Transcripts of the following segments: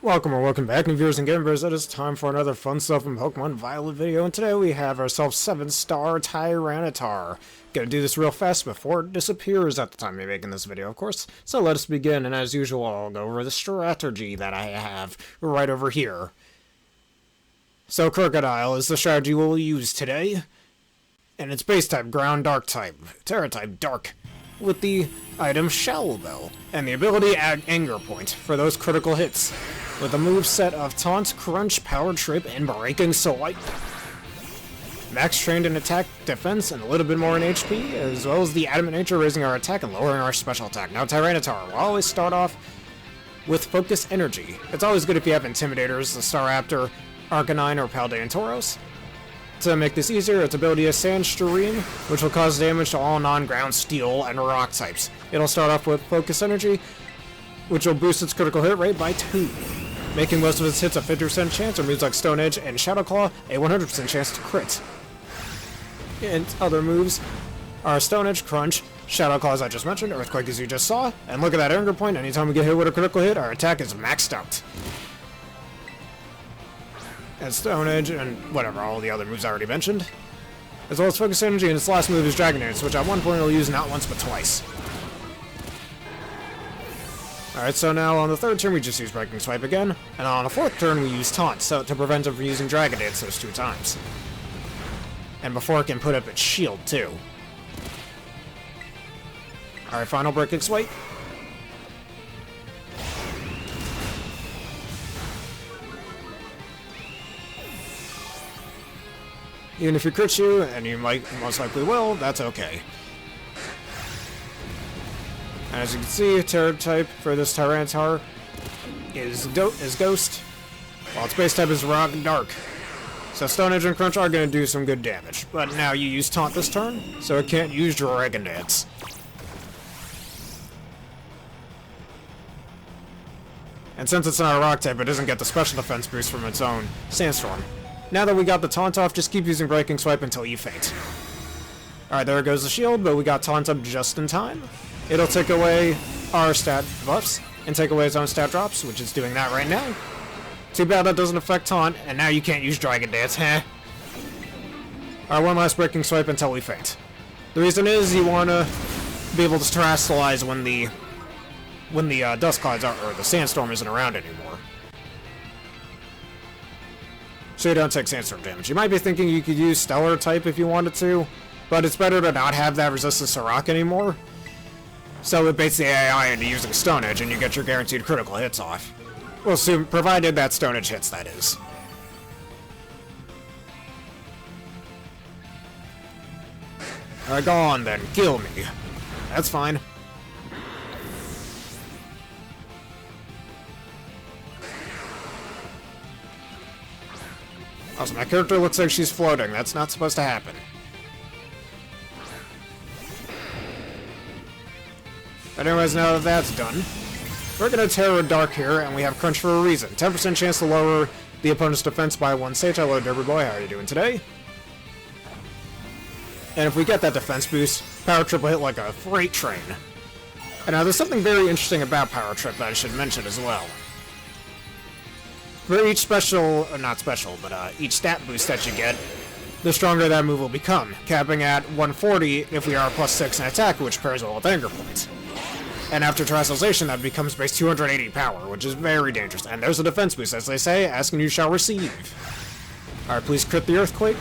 Welcome or welcome back, new viewers and gamers. It is time for another fun stuff from Pokemon Violet video, and today we have ourselves 7-star Tyranitar. Gonna do this real fast before it disappears at the time of making this video, of course. So let us begin, and as usual, I'll go over the strategy that I have right over here. So Crocodile is the strategy we'll use today, and it's base type, ground, dark type, Terra type, dark, with the item Shallow Bell, and the ability Add Anger Point for those critical hits, with a move set of Taunt, Crunch, Power Trip, and Breaking Swipe. Max trained in attack, defense, and a little bit more in HP, as well as the Adamant Nature raising our attack and lowering our special attack. Now Tyranitar will always start off with Focus Energy. It's always good if you have Intimidators, the Staraptor, Arcanine, or Paldean Tauros. To make this easier, its ability is Sandstream, which will cause damage to all non-ground steel and rock types. It'll start off with Focus Energy, which will boost its critical hit rate by 2, making most of its hits a 50% chance, or moves like Stone Edge and Shadow Claw a 100% chance to crit. And other moves are Stone Edge, Crunch, Shadow Claw as I just mentioned, Earthquake as you just saw, and look at that anger point. Anytime we get hit with a critical hit, our attack is maxed out. And Stone Edge, and whatever, all the other moves I already mentioned. As well as Focus Energy, and its last move is Dragon Dance, which at one point it'll use not once but twice. Alright, so now on the third turn we just use Breaking Swipe again, and on the fourth turn we use Taunt, so to prevent it from using Dragon Dance those 2 times. And before it can put up its shield too. Alright, final Breaking Swipe. Even if you crit you, and you might most likely will, that's okay. And as you can see, Terra type for this Tyranitar is Ghost, while its base type is Rock and Dark. So Stone Edge and Crunch are going to do some good damage, but now you use Taunt this turn, so it can't use Dragon Dance. And since it's not a Rock type, it doesn't get the special defense boost from its own Sandstorm. Now that we got the Taunt off, just keep using Breaking Swipe until you faint. Alright, there goes the shield, but we got Taunt up just in time. It'll take away our stat buffs, and take away its own stat drops, which is doing that right now. Too bad that doesn't affect Taunt, and now you can't use Dragon Dance, heh? Alright, one last Breaking Swipe until we faint. The reason is you want to be able to terastallize when the Dust Clouds are, or the Sandstorm isn't around anymore. So you don't take Sandstorm damage. You might be thinking you could use Stellar type if you wanted to, but it's better to not have that resistance to rock anymore. So it baits the AI into using Stone Edge and you get your guaranteed critical hits off. Well, soon, provided that Stone Edge hits, that is. Alright, go on then, kill me. That's fine. Also, my character looks like she's floating. That's not supposed to happen. But anyways, now that that's done, we're going to Terra Dark here, and we have Crunch for a reason. 10% chance to lower the opponent's defense by 1 stage. Hello, Derby Boy. How are you doing today? And if we get that defense boost, Power Trip will hit like a freight train. And now there's something very interesting about Power Trip that I should mention as well. For each special, or not special, but each stat boost that you get, the stronger that move will become, capping at 140 if we are +6 in attack, which pairs well with Anger Point. And after Terastallization, that becomes base 280 power, which is very dangerous. And there's a defense boost, as they say, asking you shall receive. Alright, please crit the Earthquake.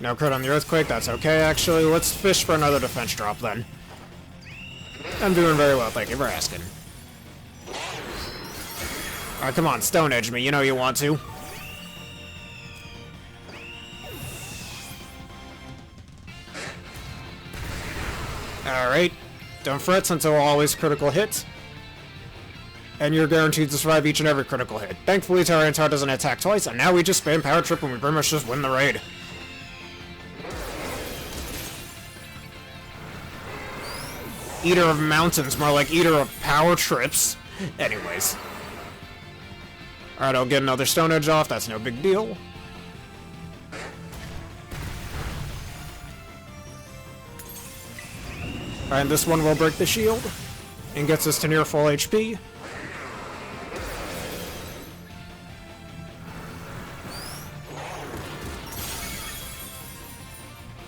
No crit on the Earthquake, that's okay actually. Let's fish for another defense drop then. I'm doing very well, thank you for asking. Alright, come on, Stone Edge me, you know you want to. Alright, don't fret since it will always critical hit. And you're guaranteed to survive each and every critical hit. Thankfully, Tyranitar doesn't attack twice, and now we just spam Power Trip and we pretty much just win the raid. Eater of Mountains, more like Eater of Power Trips. Anyways. Alright, I'll get another Stone Edge off, that's no big deal. Alright, this one will break the shield, and gets us to near full HP.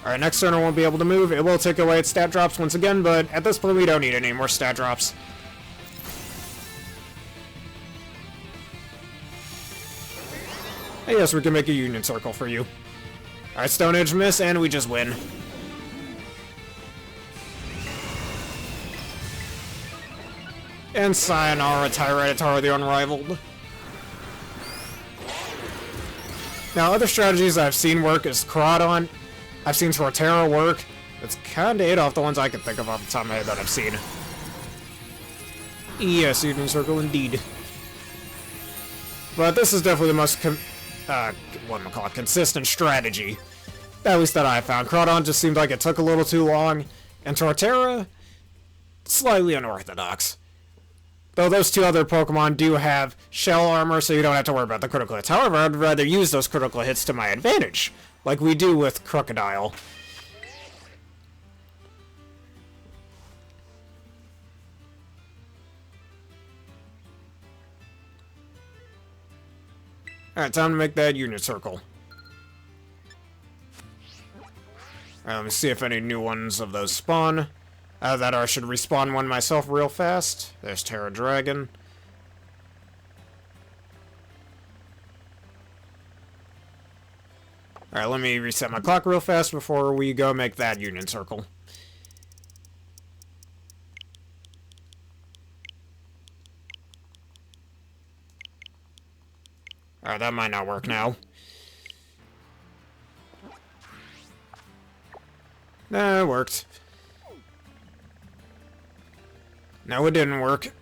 Alright, next turn I won't be able to move. It will take away its stat drops once again, but at this point we don't need any more stat drops. And yes, we can make a Union Circle for you. Alright, Stone Edge miss, and we just win. And sayonara, Tyranitar the Unrivaled. Now, other strategies I've seen work is Crawdon. I've seen Star Tera work. That's kinda it off the ones I can think of off the top of my head that I've seen. Yes, Union Circle indeed. But this is definitely the most consistent strategy. At least that I found. Crawdon just seemed like it took a little too long. And Star Tera, slightly unorthodox. Though those two other Pokemon do have shell armor, so you don't have to worry about the critical hits. However, I'd rather use those critical hits to my advantage, like we do with Crocodile. Alright, time to make that Union Circle. Alright, let me see if any new ones of those spawn. That I should respawn one myself real fast. There's Terra Dragon. Alright, let me reset my clock real fast before we go make that Union Circle. Alright, that might not work now. Nah, it worked. No, it didn't work.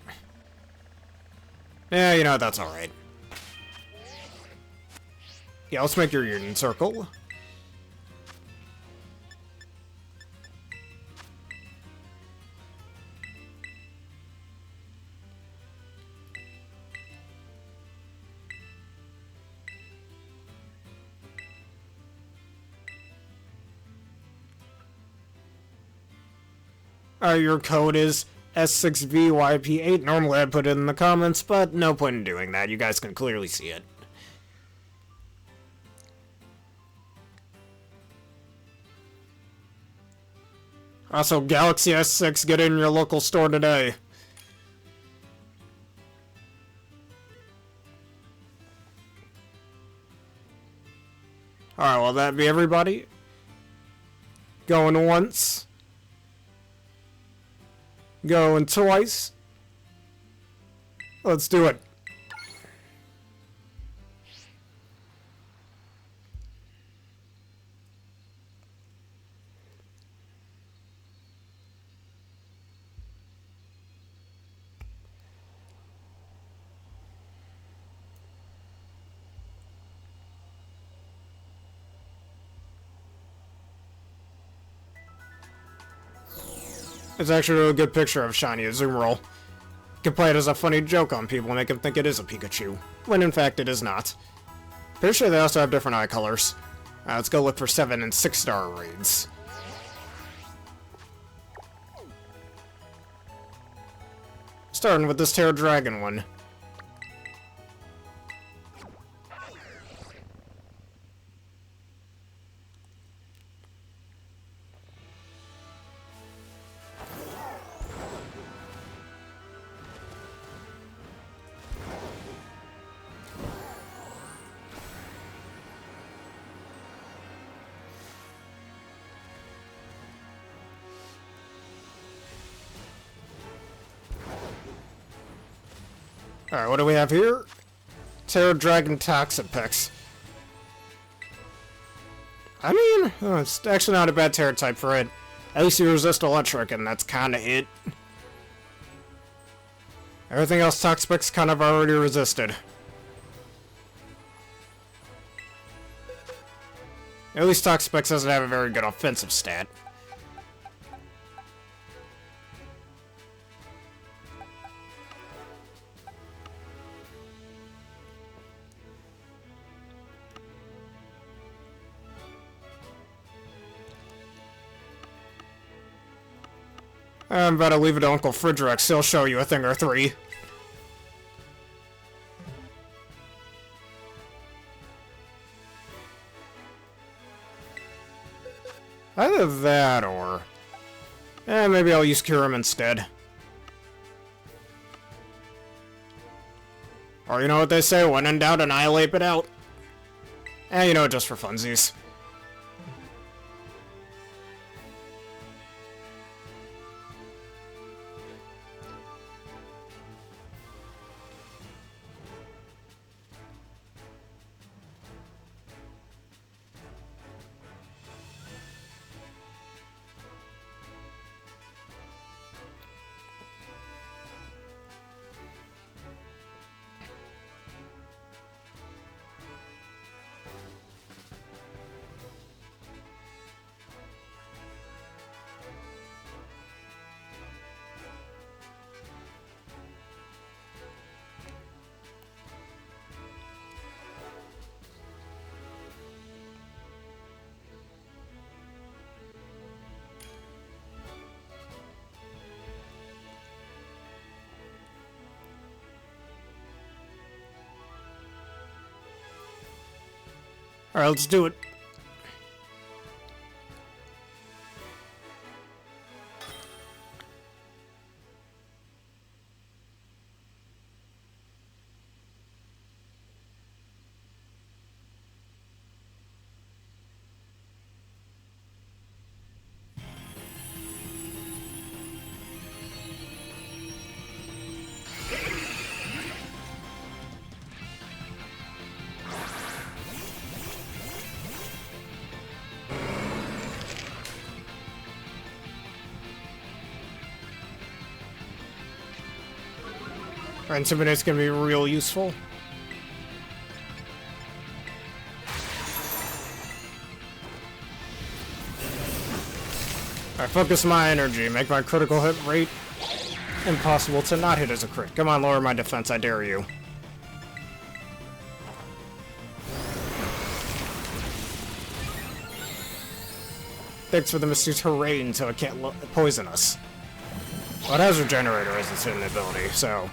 Yeah, you know, that's alright. Yeah, let's make your Union Circle. Your code is S6VYP8. Normally I'd put it in the comments, but no point in doing that. You guys can clearly see it. Also, Galaxy S6, get it in your local store today. Alright, will that be everybody? Going once. Going twice. Let's do it. It's actually a really good picture of Shiny Azumarill. You can play it as a funny joke on people and make them think it is a Pikachu, when in fact it is not. Pretty sure they also have different eye colors. Let's go look for 7 and 6 star raids. Starting with this Terra Dragon one. Alright, what do we have here? Terra Dragon Toxapex. I mean, it's actually not a bad Terra type for it. At least you resist electric, and that's kinda it. Everything else Toxapex kind of already resisted. At least Toxapex doesn't have a very good offensive stat. I'm about to leave it to Uncle Fridrex, he'll show you a thing or three. Either that or... maybe I'll use Kyurem instead. Or you know what they say, when in doubt, annihilate it out. You know, just for funsies. Alright, let's do it. Intimidate's gonna be real useful. I focus my energy, make my critical hit rate impossible to not hit as a crit. Come on, lower my defense, I dare you. Thanks for the misty terrain so it can't poison us. Well, it has Regenerator as its hidden ability, so...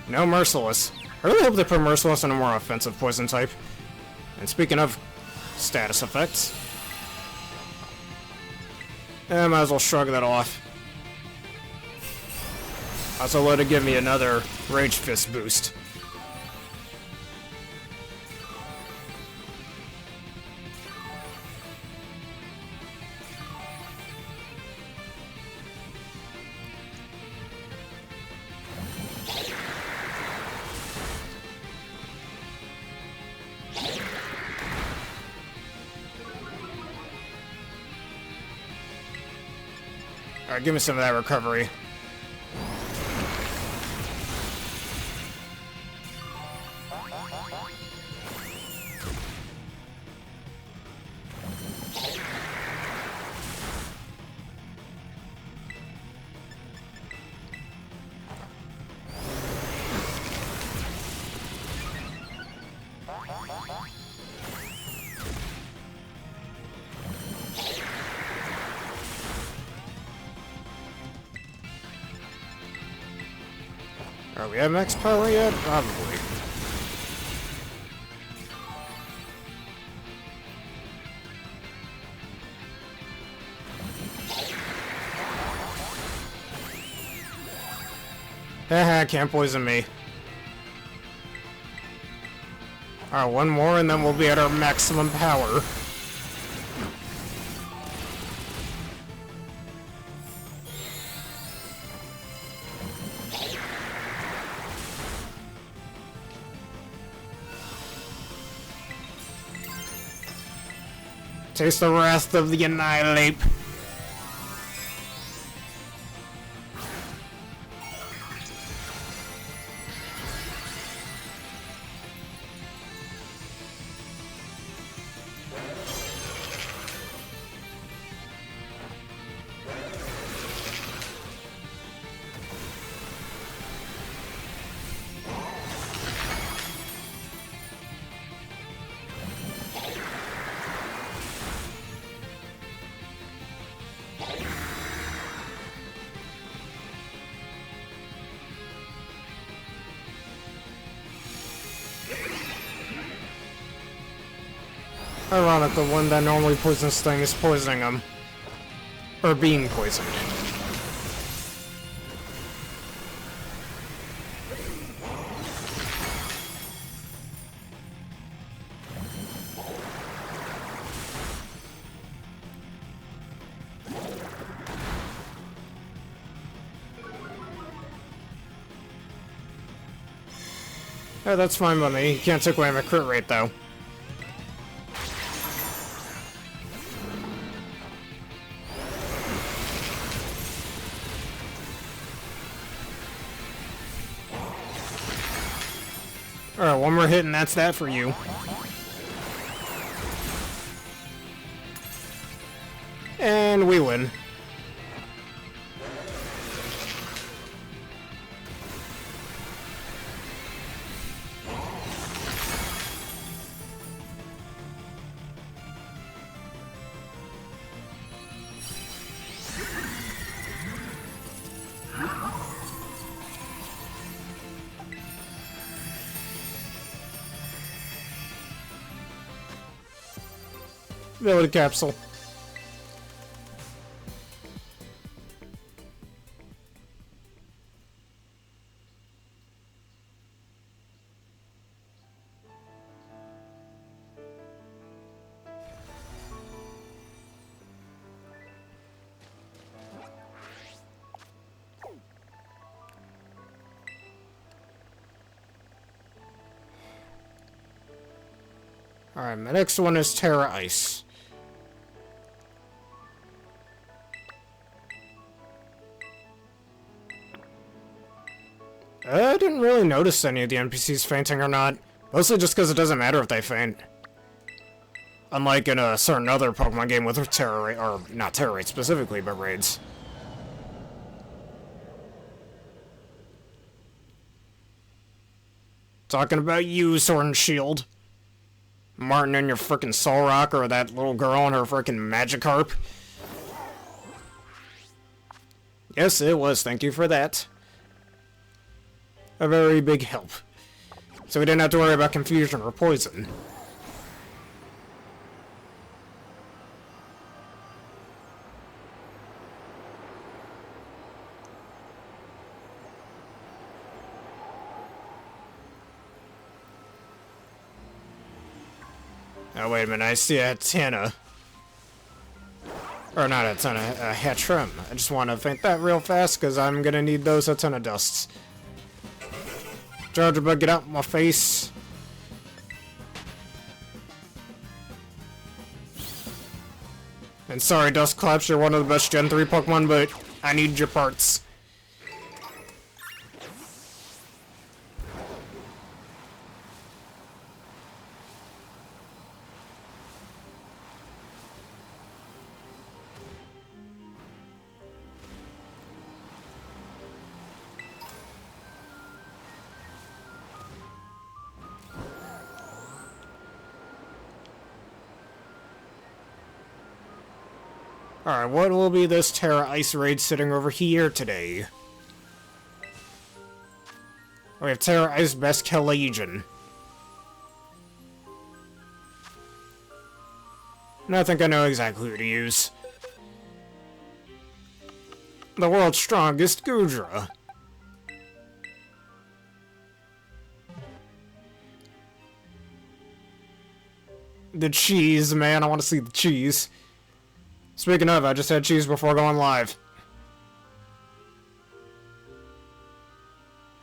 no Merciless. I really hope they put Merciless in a more offensive poison type. And speaking of status effects... I might as well shrug that off. Also let it give me another Rage Fist boost. Alright, give me some of that recovery. Are we at max power yet? Probably. Haha, can't poison me. Alright, one more and then we'll be at our maximum power. Taste the wrath of the Annihilate. Ironic, the one that normally poisons thing is poisoning him. Or being poisoned. Oh, that's fine by me. You can't take away my crit rate, though. Alright, one more hit and that's that for you. And we win. Ability capsule. Alright, my next one is Tera Ice. I didn't really notice any of the NPCs fainting or not. Mostly just because it doesn't matter if they faint. Unlike in a certain other Pokemon game with Tera Raid, or not Tera Raid specifically, but raids. Talking about you, Sword and Shield. Martin and your frickin' Solrock, or that little girl and her frickin' Magikarp. Yes, it was. Thank you for that. A very big help. So we didn't have to worry about confusion or poison. Oh, wait a minute, I see a Tana. Or not a Tana, a Hatchrim. I just want to faint that real fast, because I'm gonna need those Tana Dusts. Charger Bug, get out my face. And sorry, Dustclaps, you're one of the best Gen 3 Pokemon, but I need your parts. Alright, what will be this Tera Ice Raid sitting over here today? We have Tera Ice Best Legion. And I think I know exactly who to use. The world's strongest Goodra. The cheese, man, I want to see the cheese. Speaking of, I just had cheese before going live.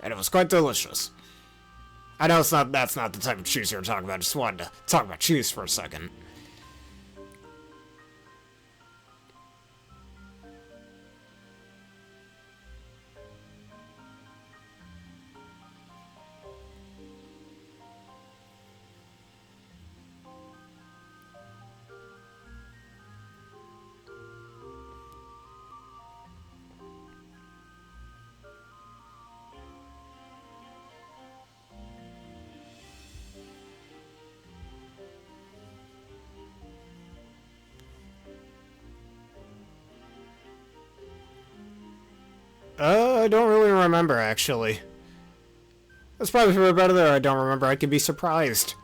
And it was quite delicious. I know that's not the type of cheese you're talking about, I just wanted to talk about cheese for a second. I don't really remember, actually. That's probably for better there. I don't remember. I could be surprised.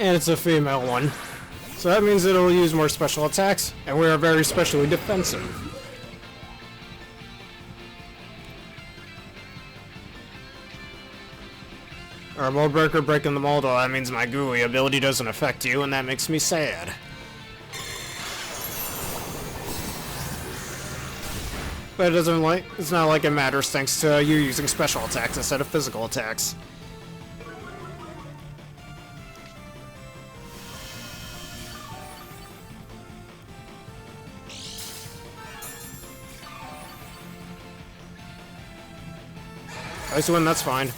And it's a female one. So that means it'll use more special attacks, and we are very specially defensive. Our Mold Breaker breaking the mold, well, that means my gooey ability doesn't affect you, and that makes me sad. But it doesn't it's not like it matters thanks to you using special attacks instead of physical attacks. Nice win, that's fine.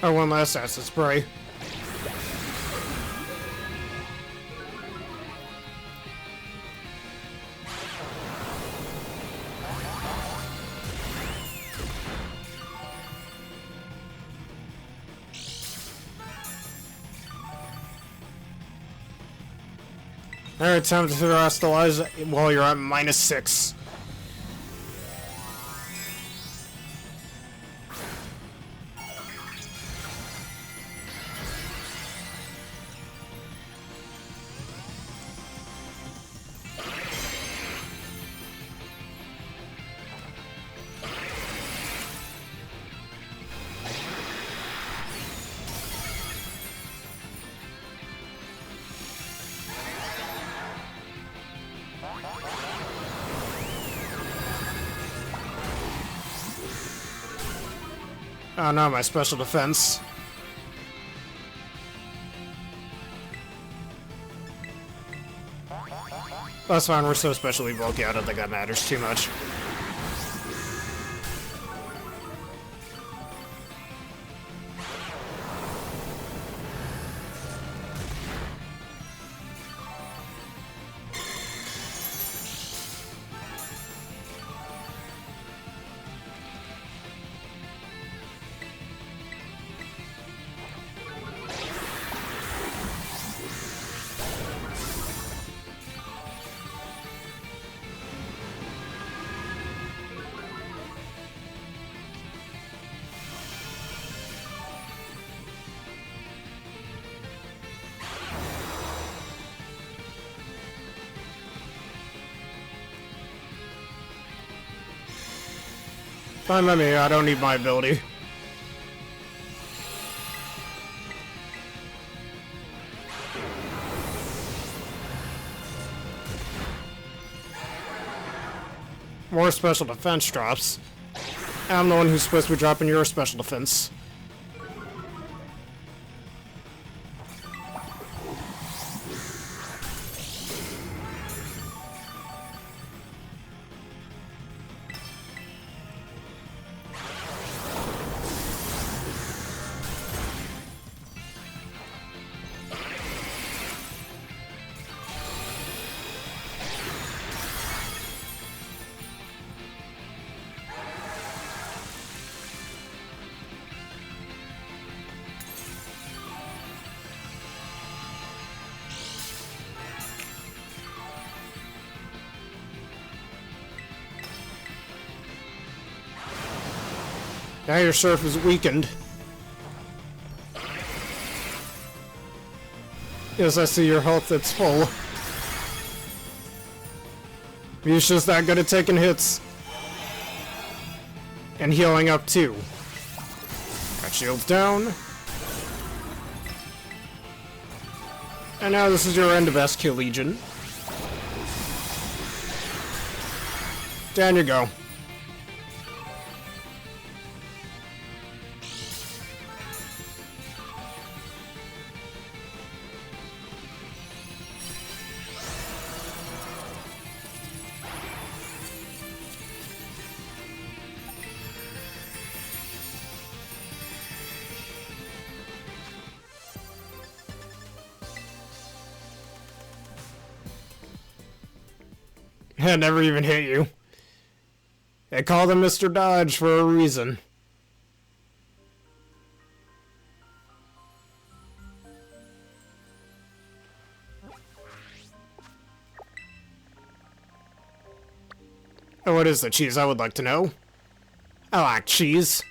Oh, one last acid spray. Alright, time to terrestrialize while you're at -6. Oh no, my special defense. That's fine, we're so specially bulky, I don't think that matters too much. Fine by me, I don't need my ability. More special defense drops. I'm the one who's supposed to be dropping your special defense. Now your surf is weakened. Yes, I see your health, it's full. He's just that good at taking hits. And healing up too. Got shields down. And now this is your end of SQ Legion. Down you go. I never even hit you. They called him Mr. Dodge for a reason. Oh, what is the cheese, I would like to know? I like cheese.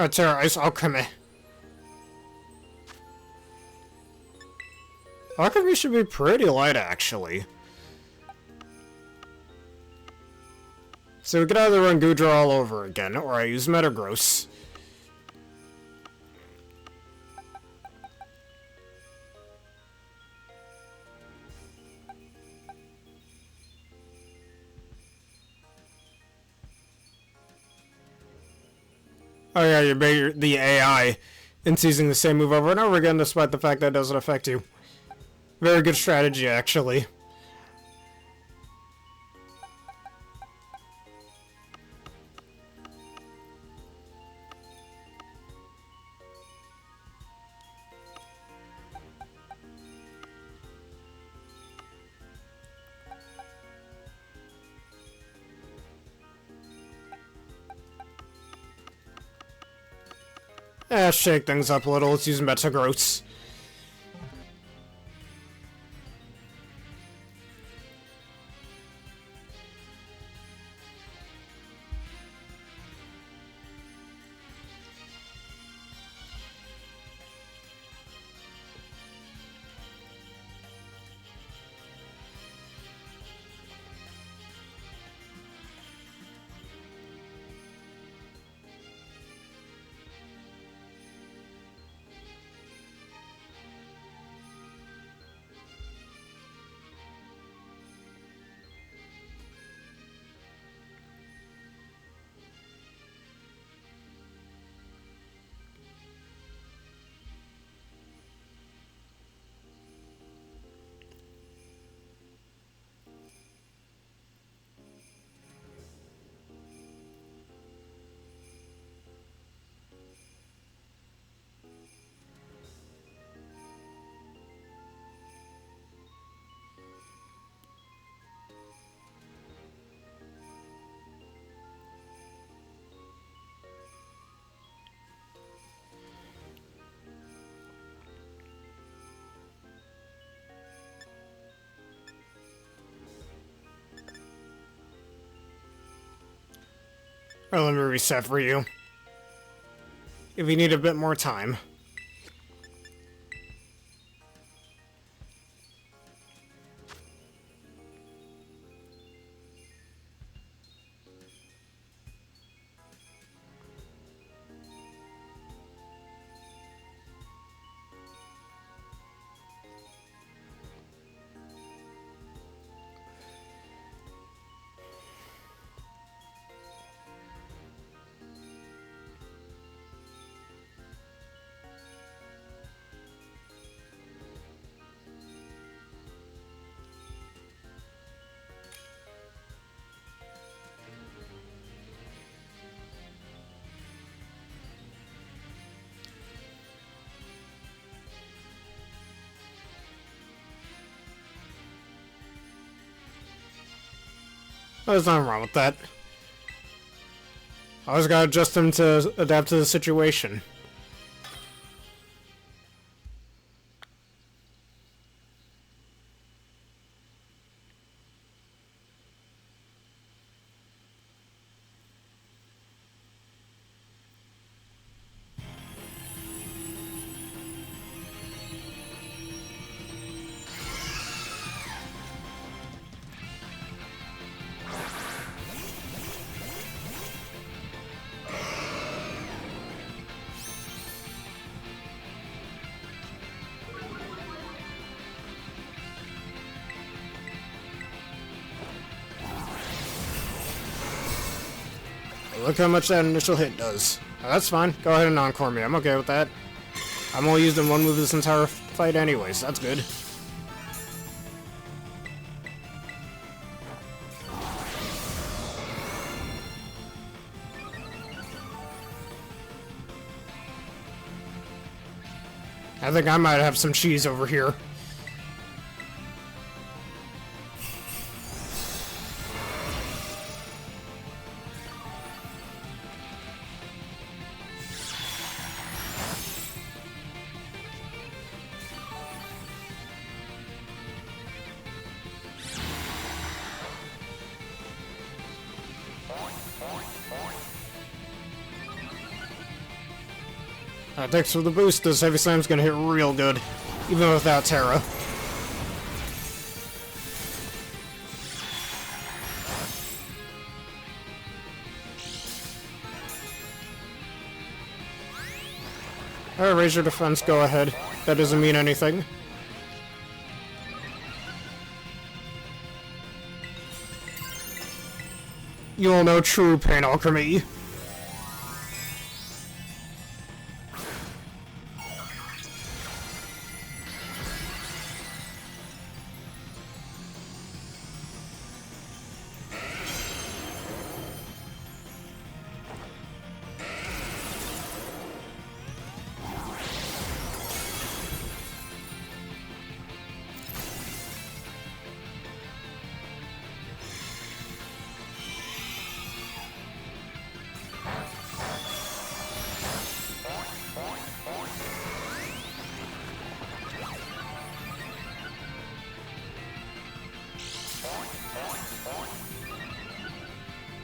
Tera Ice Alchemy. Alchemy should be pretty light, actually. So we could either run Goodra all over again, or I use Metagross. Oh yeah, you bait the AI into using the same move over and over again, despite the fact that it doesn't affect you. Very good strategy, actually. Shake things up a little. Let's use Metagross. Or let me reset for you. If you need a bit more time. There's nothing wrong with that. I always gotta adjust them to adapt to the situation. look how much that initial hit does. Oh, that's fine. Go ahead and encore me. I'm okay with that. I'm only using one move this entire fight anyways. That's good. I think I might have some cheese over here. Thanks for the boost. This Heavy Slam's gonna hit real good, even without Tera. Alright, raise your defense, go ahead. That doesn't mean anything. You'll know true pain alchemy.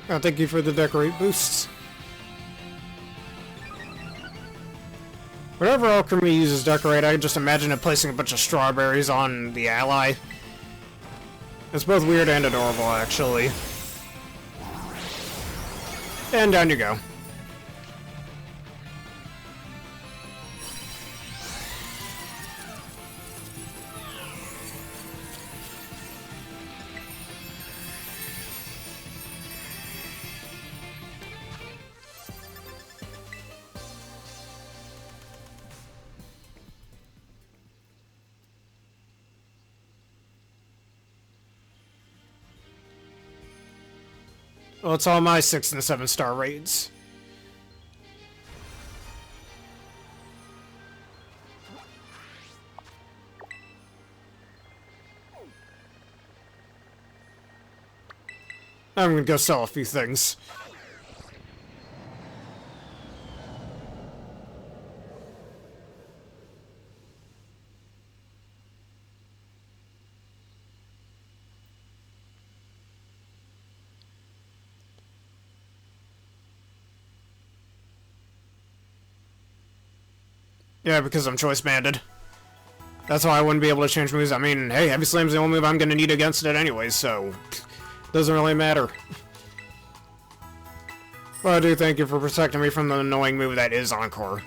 Oh, thank you for the decorate boosts. Whenever alchemy uses decorate, I just imagine it placing a bunch of strawberries on the ally. It's both weird and adorable, actually. And down you go. Well, it's all my 6 and 7 star raids. I'm gonna go sell a few things. Yeah, because I'm choice banded. That's why I wouldn't be able to change moves. I mean, hey, Heavy Slam's the only move I'm gonna need against it anyway, so doesn't really matter. Well, I do thank you for protecting me from the annoying move that is Encore.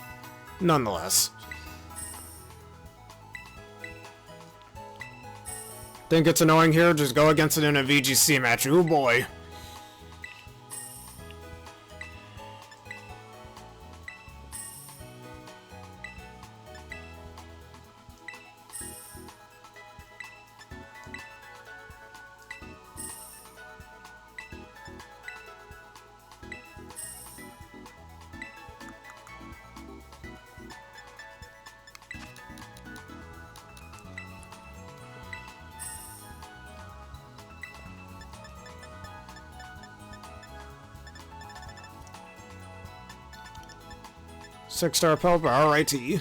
Nonetheless. Think it's annoying here? Just go against it in a VGC match. Ooh boy. Six-star Pelpa, alrighty.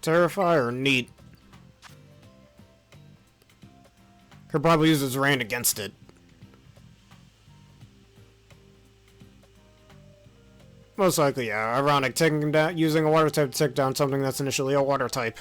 Terrify or Neat? Could probably use his rain against it. Most likely, yeah. Ironic, taking down, using a water type to take down something that's initially a water type.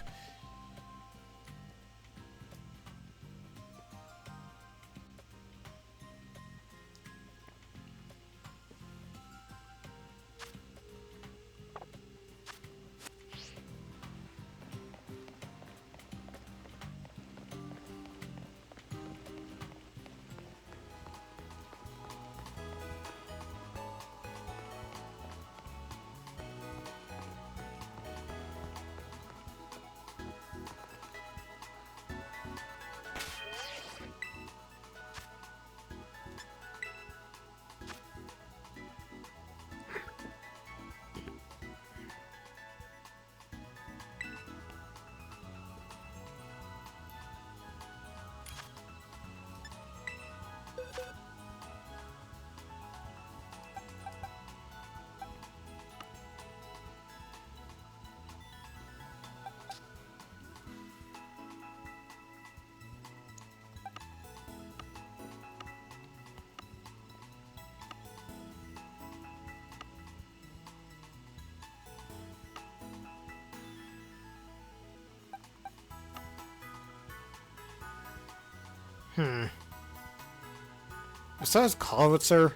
Besides Collitzer,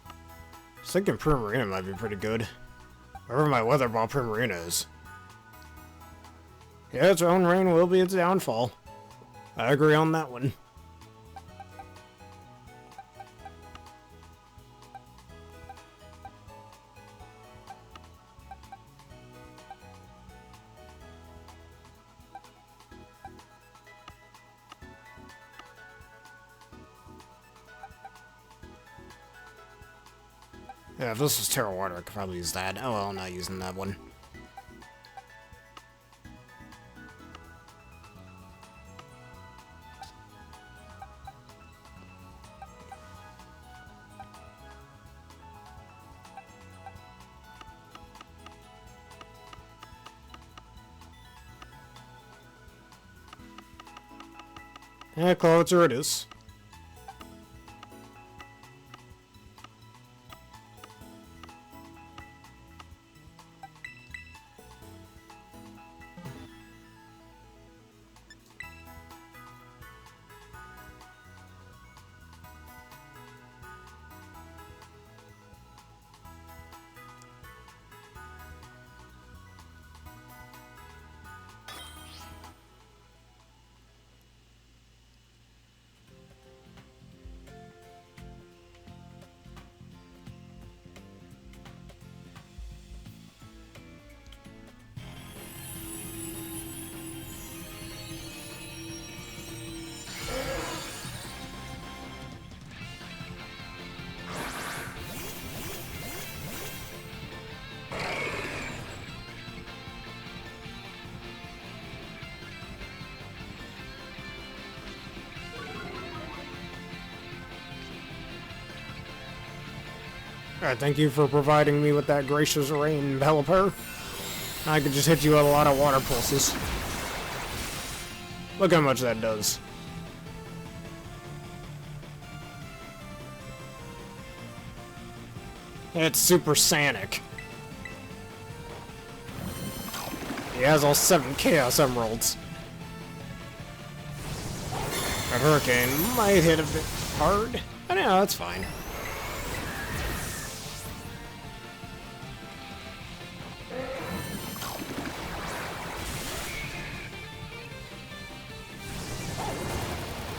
I was thinking Primarina might be pretty good. Wherever my Weather Ball Primarina is. Yeah, its own rain will be its downfall. I agree on that one. Yeah, if this was Terra Water, I could probably use that. Oh well, I'm not using that one. Yeah, Closer it is. Alright, thank you for providing me with that gracious rain, Pelipper. I could just hit you with a lot of water pulses. Look how much that does. It's Super Sonic. He has all 7 Chaos Emeralds. A Hurricane might hit a bit hard. I don't know, that's fine.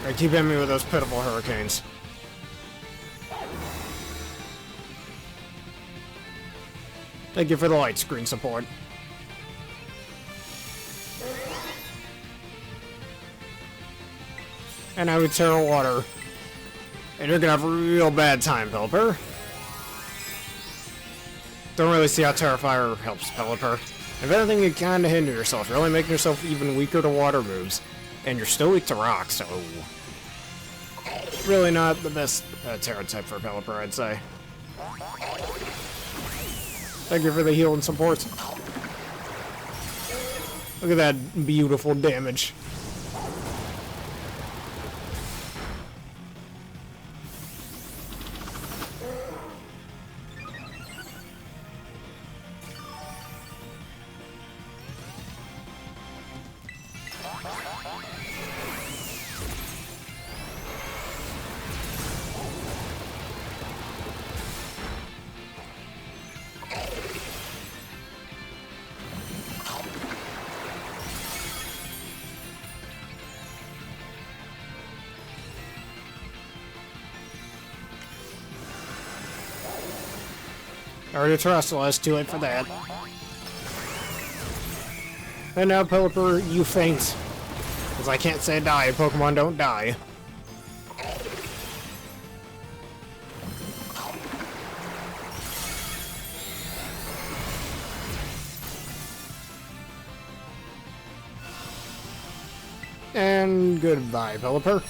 Alright, keep hitting me with those pitiful hurricanes. Thank you for the light screen support. And I would Terra Water. And you're gonna have a real bad time, Pelipper. Don't really see how Terra Fire helps Pelipper. If anything, you kinda hinder yourself. You're only making yourself even weaker to water moves. And you're still weak to rock, so... really not the best Terra type for Pelipper, I'd say. Thank you for the heal and support. Look at that beautiful damage. Already Terrestrialized, too late for that. And now, Pelipper, you faint. Because I can't say die, Pokemon don't die. And goodbye, Pelipper.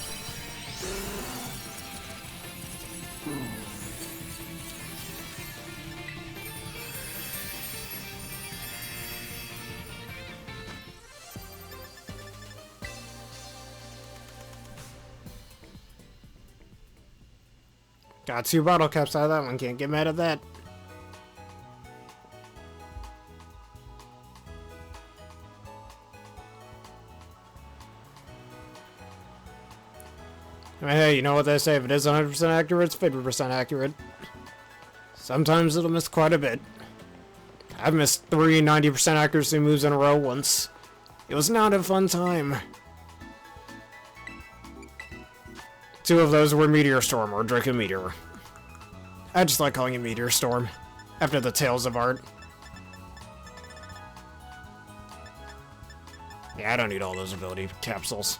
Got 2 bottle caps out of that one, can't get mad at that. I mean, hey, you know what they say, if it is 100% accurate, it's 50% accurate. Sometimes it'll miss quite a bit. I've missed 3 90% accuracy moves in a row once. It was not a fun time. 2 of those were Meteor Storm or Draco Meteor. I just like calling it Meteor Storm, after the Tales of Art. Yeah, I don't need all those ability capsules.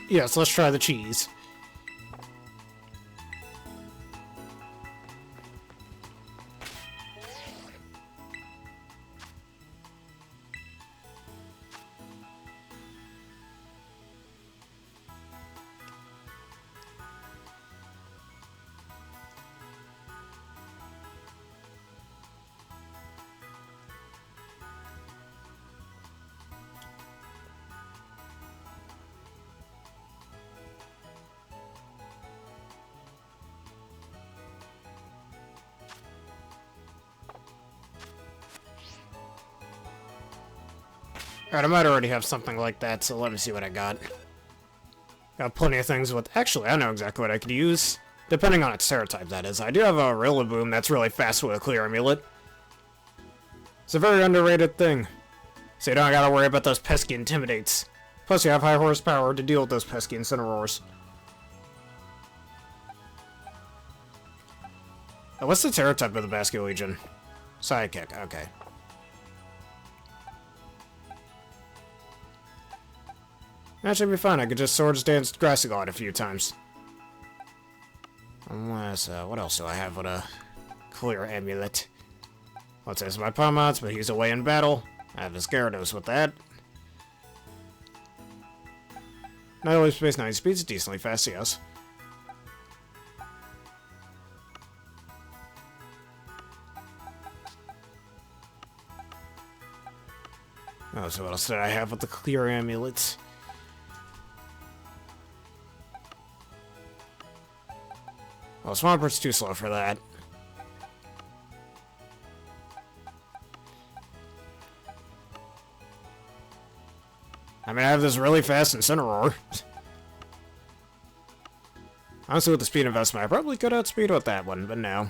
Yes, let's try the cheese. Alright, I might already have something like that, so let me see what I got. Got plenty of things with... Actually, I know exactly what I could use. Depending on its Tera type, that is. I do have a Rillaboom that's really fast with a Clear Amulet. It's a very underrated thing. So you don't gotta worry about those pesky Intimidates. Plus, you have high horsepower to deal with those pesky Incineroars. Oh, what's the Tera type of the Basket Legion? Psychic, okay. That should be fine. I could just Swords Dance Grassy God a few times. Unless, what else do I have with a Clear Amulet? Let's say it's my Palmots, but he's away in battle. I have his Gyarados with that. Not only space 9 speeds, decently fast, yes. Oh, so what else did I have with the clear amulets? Well, Swampert's too slow for that. I mean, I have this really fast Incineroar. Honestly, with the speed investment, I probably could outspeed with that one, but no.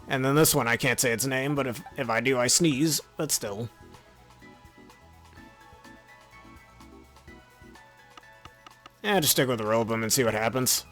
And then this one, I can't say its name, but if I do, I sneeze, but still. Yeah, just stick with the Rillaboom and see what happens.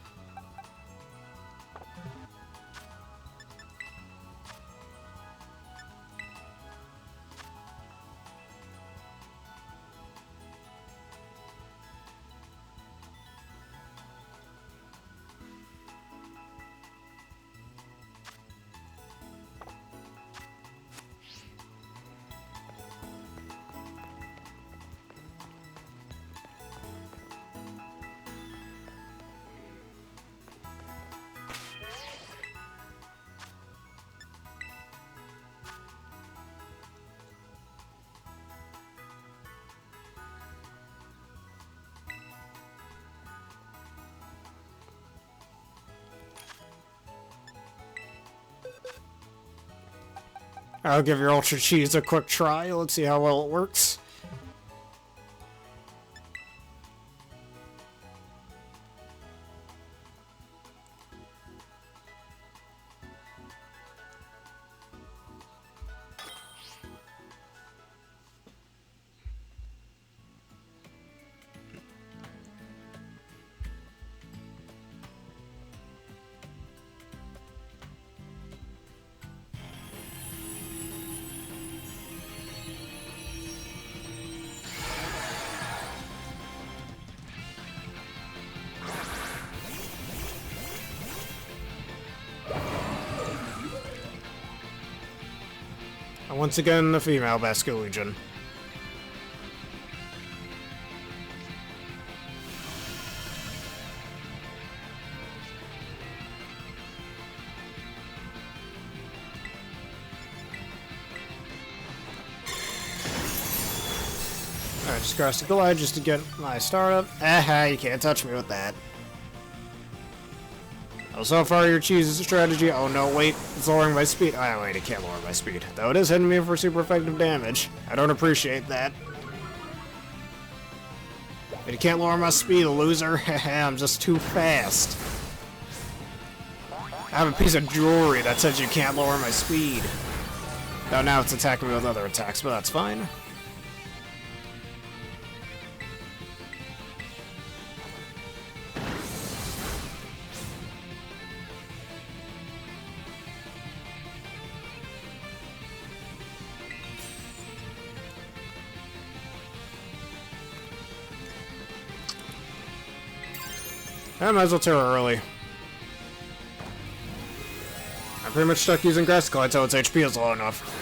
I'll give your Ultra Cheese a quick try. Let's see how well it works. And once again, the female Basculegion. Alright, just cross the glide just to get my start up. Aha, you can't touch me with that. Oh, so far your cheese strategy. Oh no, wait, it's lowering my speed. Oh, wait, it can't lower my speed. Though it is hitting me for super effective damage. I don't appreciate that. But it can't lower my speed, loser. I'm just too fast. I have a piece of jewelry that says you can't lower my speed. Oh, now it's attacking me with other attacks, but that's fine. I might as well tear her early. I'm pretty much stuck using Grass Glide until its HP is low enough.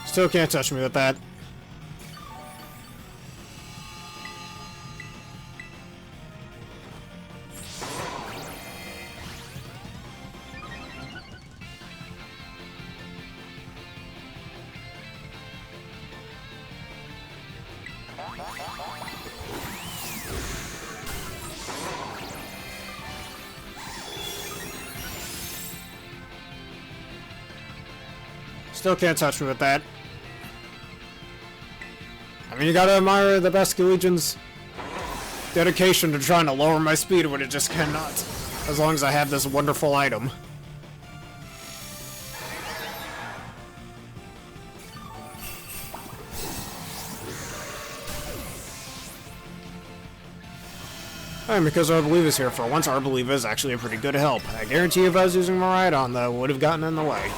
Still can't touch me with that. Still can't touch me with that. I mean, you gotta admire the Basculegion's dedication to trying to lower my speed when it just cannot. As long as I have this wonderful item. And because Arbolive is here for once, Arbolive is actually a pretty good help. I guarantee if I was using Miraidon, though, would have gotten in the way.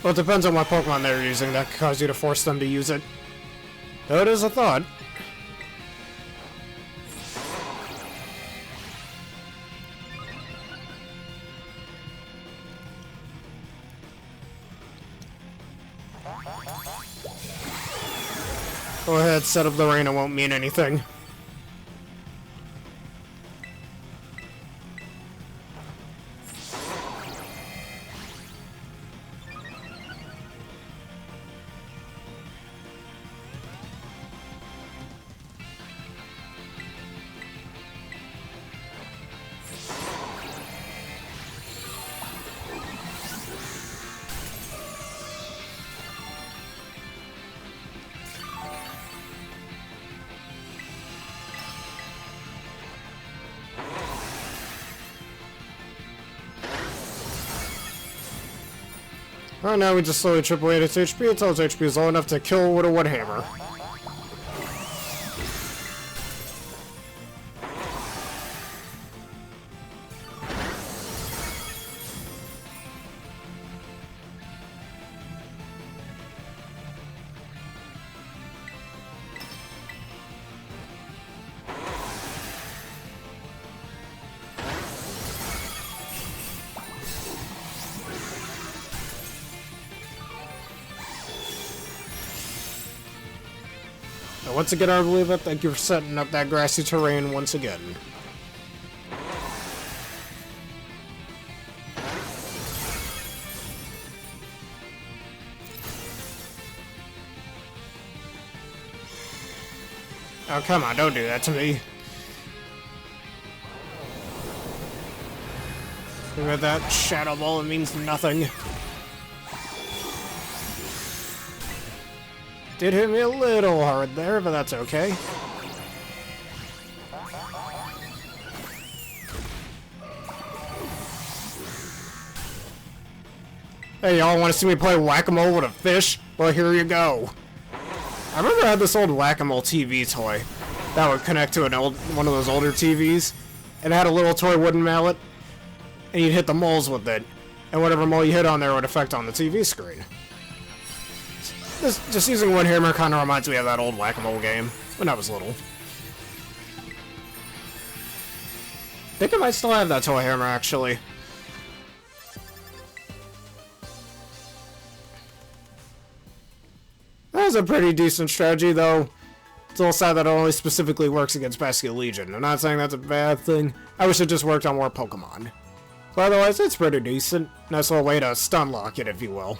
Well, it depends on what Pokemon they're using. That could cause you to force them to use it. Though it is a thought. Go ahead, set up the rain, it won't mean anything. Right now we just slowly chip away at its HP until its HP is low enough to kill with a wood hammer. Now, once again, I believe it. Thank you for setting up that grassy terrain once again. Oh, come on, don't do that to me. Look at that shadow ball, it means nothing. Did hit me a little hard there, but that's okay. Hey, y'all want to see me play whack-a-mole with a fish? Well, here you go. I remember I had this old whack-a-mole TV toy that would connect to one of those older TVs, and it had a little toy wooden mallet, and you'd hit the moles with it, and whatever mole you hit on there would affect on the TV screen. Just using one hammer kind of reminds me of that old whack-a-mole game when I was little. I think I might still have that toy hammer, actually. That was a pretty decent strategy, though. It's a little sad that it only specifically works against Basket Legion. I'm not saying that's a bad thing. I wish it just worked on more Pokemon. But otherwise, it's pretty decent. Nice little way to stun lock it, if you will.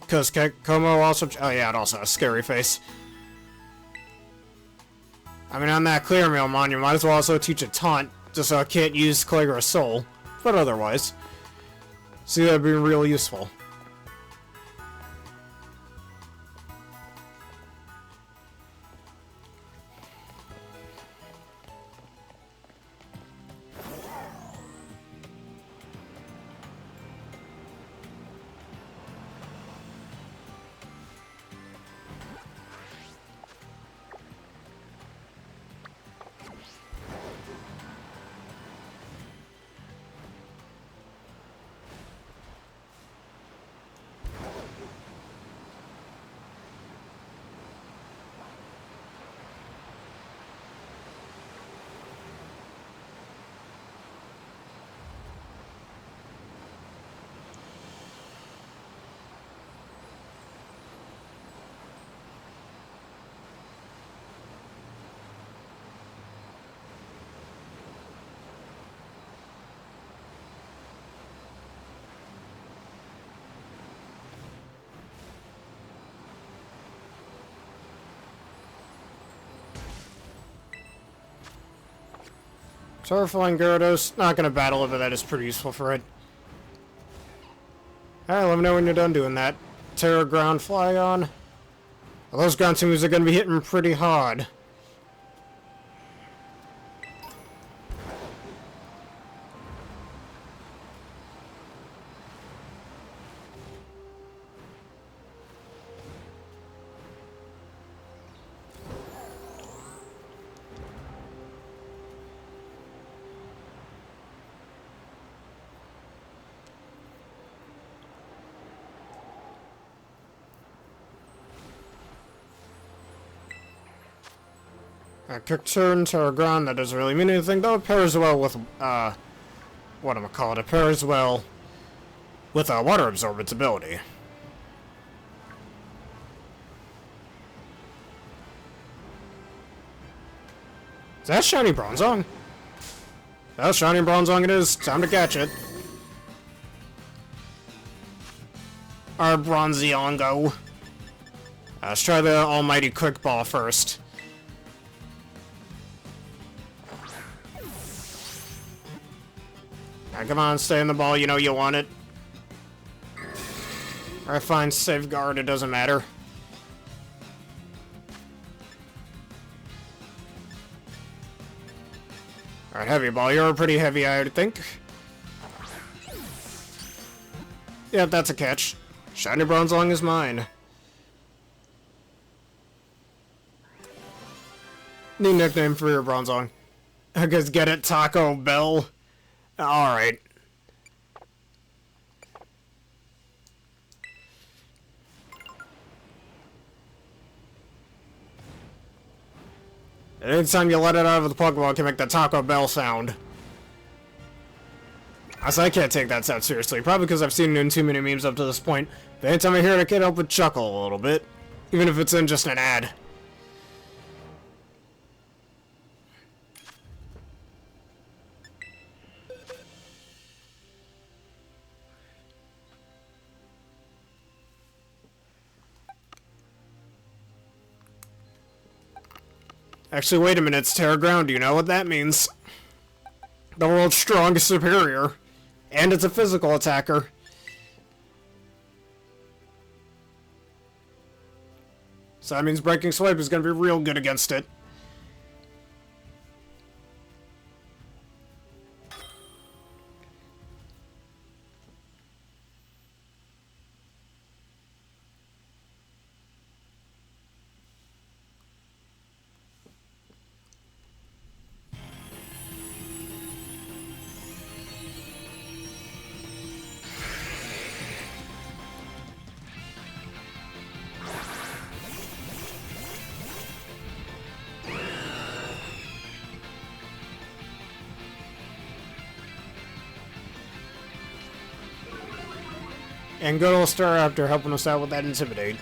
Because Como also... Oh yeah, it also has scary face. I mean, on that Clear Meal Mon, you might as well also teach it Taunt, just so it can't use Claygor's Soul. But otherwise... See, that'd be real useful. Terrifying Gyarados, not gonna battle it, but that is pretty useful for it. Alright, let me know when you're done doing that. Terra Ground Flygon. Well, those ground moves are gonna be hitting pretty hard. A quick turn to our ground, that doesn't really mean anything, though it pairs well with, it pairs well with, Water Absorbance ability. Is that shiny Bronzong? Well, shiny Bronzong it is. Time to catch it. Our Bronziongo. Let's try the almighty Quick Ball first. Now, come on, stay in the ball. You know you want it. Alright, fine. Safeguard. It doesn't matter. Alright, heavy ball. You're pretty heavy, I would think. Yep, that's a catch. Shiny Bronzong is mine. New nickname for your Bronzong. I guess get it, Taco Bell. Alright. Anytime you let it out of the Pokemon, it can make the Taco Bell sound. I can't take that sound seriously, probably because I've seen it in too many memes up to this point. But anytime I hear it, I can't help but chuckle a little bit. Even if it's in just an ad. Actually, wait a minute, it's Terra Ground. Do you know what that means? The world's strongest superior. And it's a physical attacker. So that means Breaking Swipe is going to be real good against it. And good old Staraptor helping us out with that Intimidate.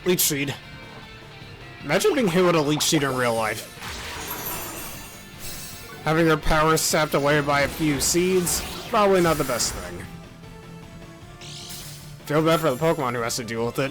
Leech Seed. Imagine being hit with a Leech Seed in real life. Having your power sapped away by a few seeds, probably not the best thing. Feel bad for the Pokemon who has to deal with it.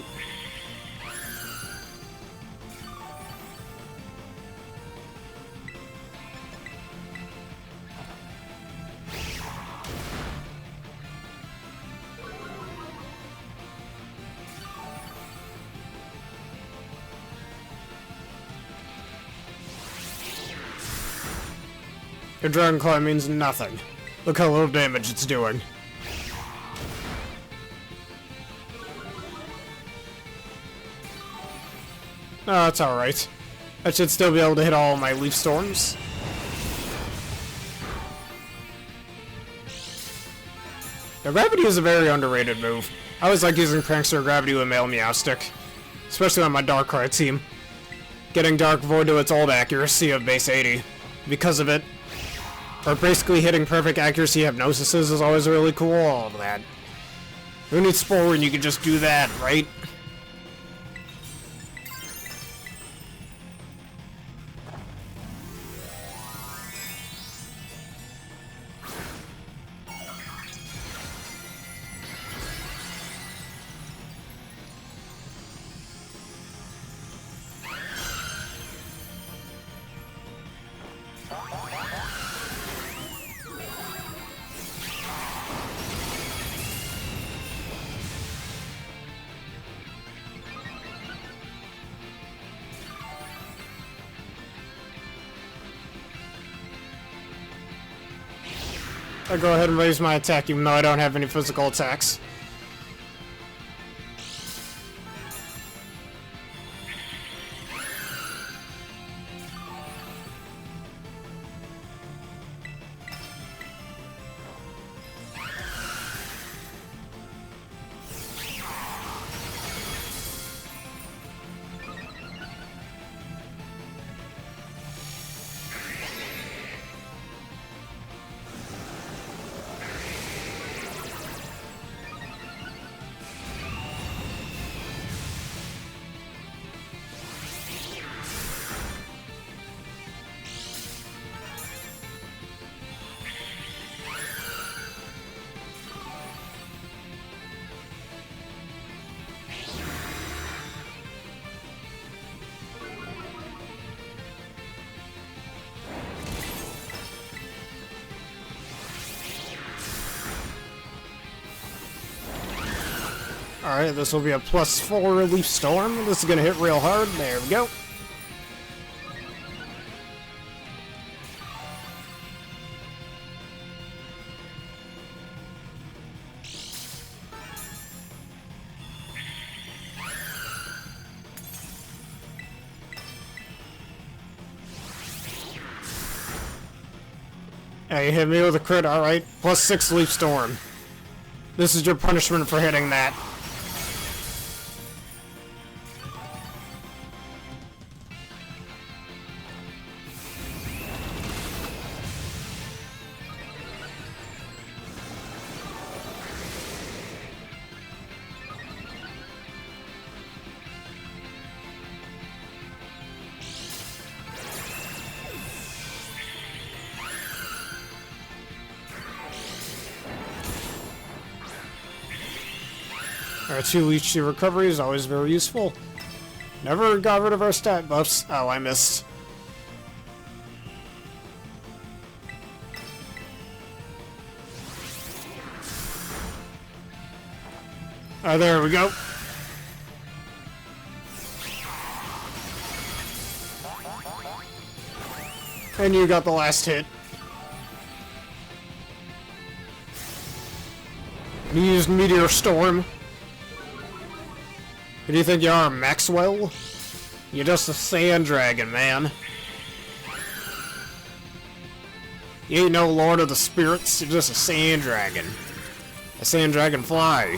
Your Dragon Claw means nothing. Look how little damage it's doing. Oh, that's alright. I should still be able to hit all my Leaf Storms. Now, Gravity is a very underrated move. I always like using Prankster Gravity with Male Meowstic. Especially on my Darkrai team. Getting Dark Void to its old accuracy of base 80. Because of it. Or basically hitting perfect accuracy hypnosis is always really cool, all of that. Who needs Spore when you can just do that, right? I'll go ahead and raise my attack even though I don't have any physical attacks. Alright, this will be a +4 Leaf Storm. This is gonna hit real hard. There we go. Hey, you hit me with a crit, alright. +6 Leaf Storm. This is your punishment for hitting that. Our 2 Leech recovery is always very useful. Never got rid of our stat buffs. Oh, I missed. Oh, there we go. And you got the last hit. You used Meteor Storm. Who do you think you are, Maxwell? You're just a sand dragon, man. You ain't no Lord of the Spirits, you're just a sand dragon. A sand dragon fly.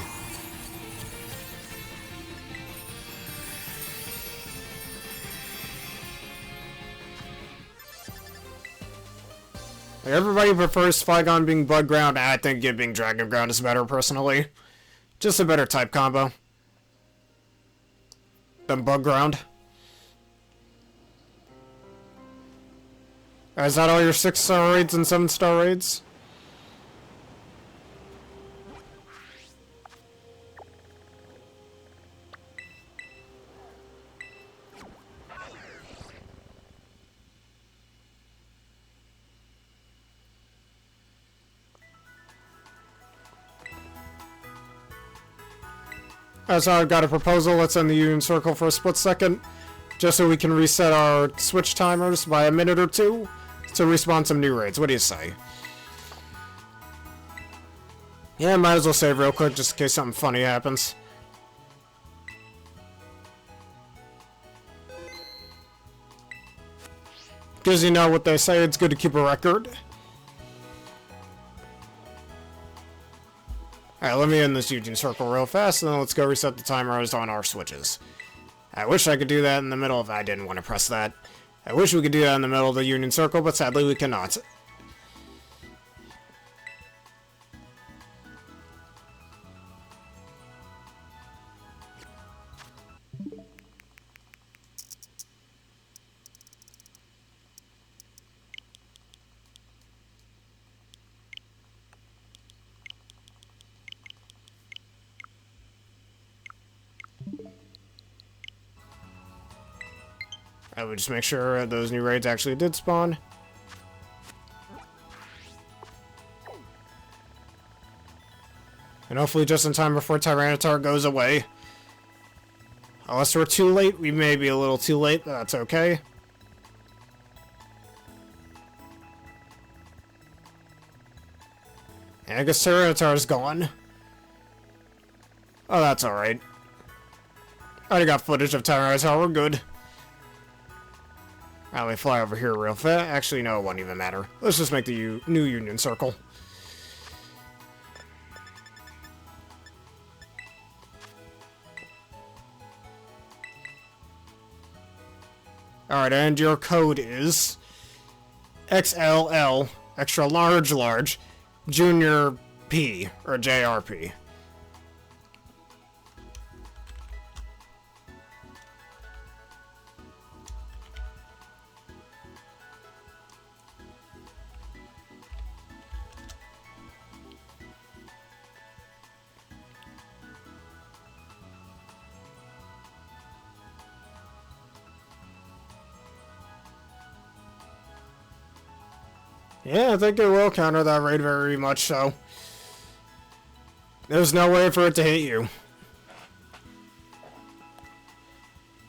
Everybody prefers Flygon being Bug Ground. I think it being Dragon Ground is better, personally. Just a better type combo than Bug Ground. Is that all your 6-star raids and 7-star raids? So I've got a proposal. Let's end the Union Circle for a split second, just so we can reset our switch timers by a minute or two to respawn some new raids. What do you say? Yeah, might as well save real quick just in case something funny happens. Because you know what they say, it's good to keep a record. Alright, let me end this Union Circle real fast, and then let's go reset the timers on our switches. I wish I could do that in the middle if I didn't want to press that. I wish we could do that in the middle of the Union Circle, but sadly we cannot. I would just make sure those new raids actually did spawn. And hopefully just in time before Tyranitar goes away. Unless we're too late, we may be a little too late, but that's okay. And I guess Tyranitar's gone. Oh, that's alright. I already got footage of Tyranitar, we're good. Let me fly over here real fast. Actually, no, it won't even matter. Let's just make the new Union Circle. Alright, and your code is XLL, extra large, junior P, or JRP. Yeah, I think it will counter that raid very much so. There's no way for it to hit you.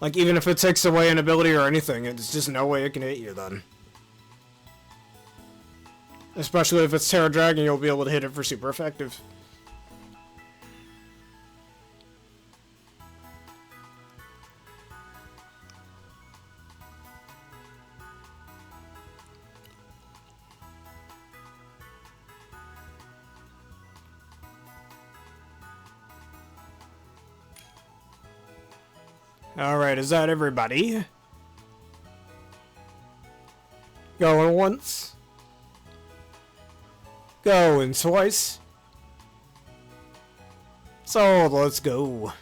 Like, even if it takes away an ability or anything, it's just no way it can hit you then. Especially if it's Tera Dragon, you'll be able to hit it for super effective. Alright, is that everybody? Going once. Going twice. So, let's go.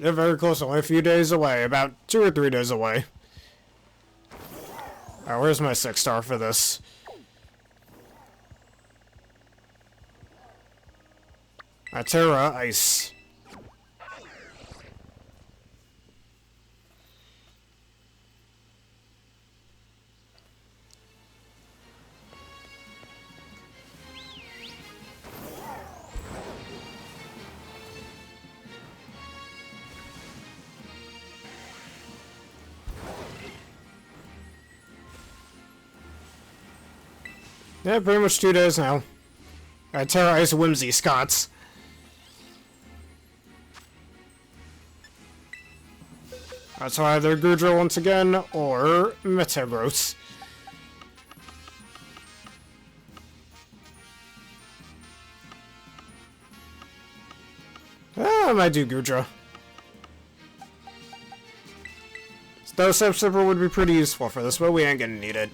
They're very close, only a few days away, about 2 or 3 days away. Alright, where's my 6-star for this? Tera Ice. Yeah, pretty much 2 days now. Tera Ice Whimsy Scots. So either Goodra once again, or Metagross. I might do Goodra. Though Step Sipper would be pretty useful for this, but we ain't gonna need it.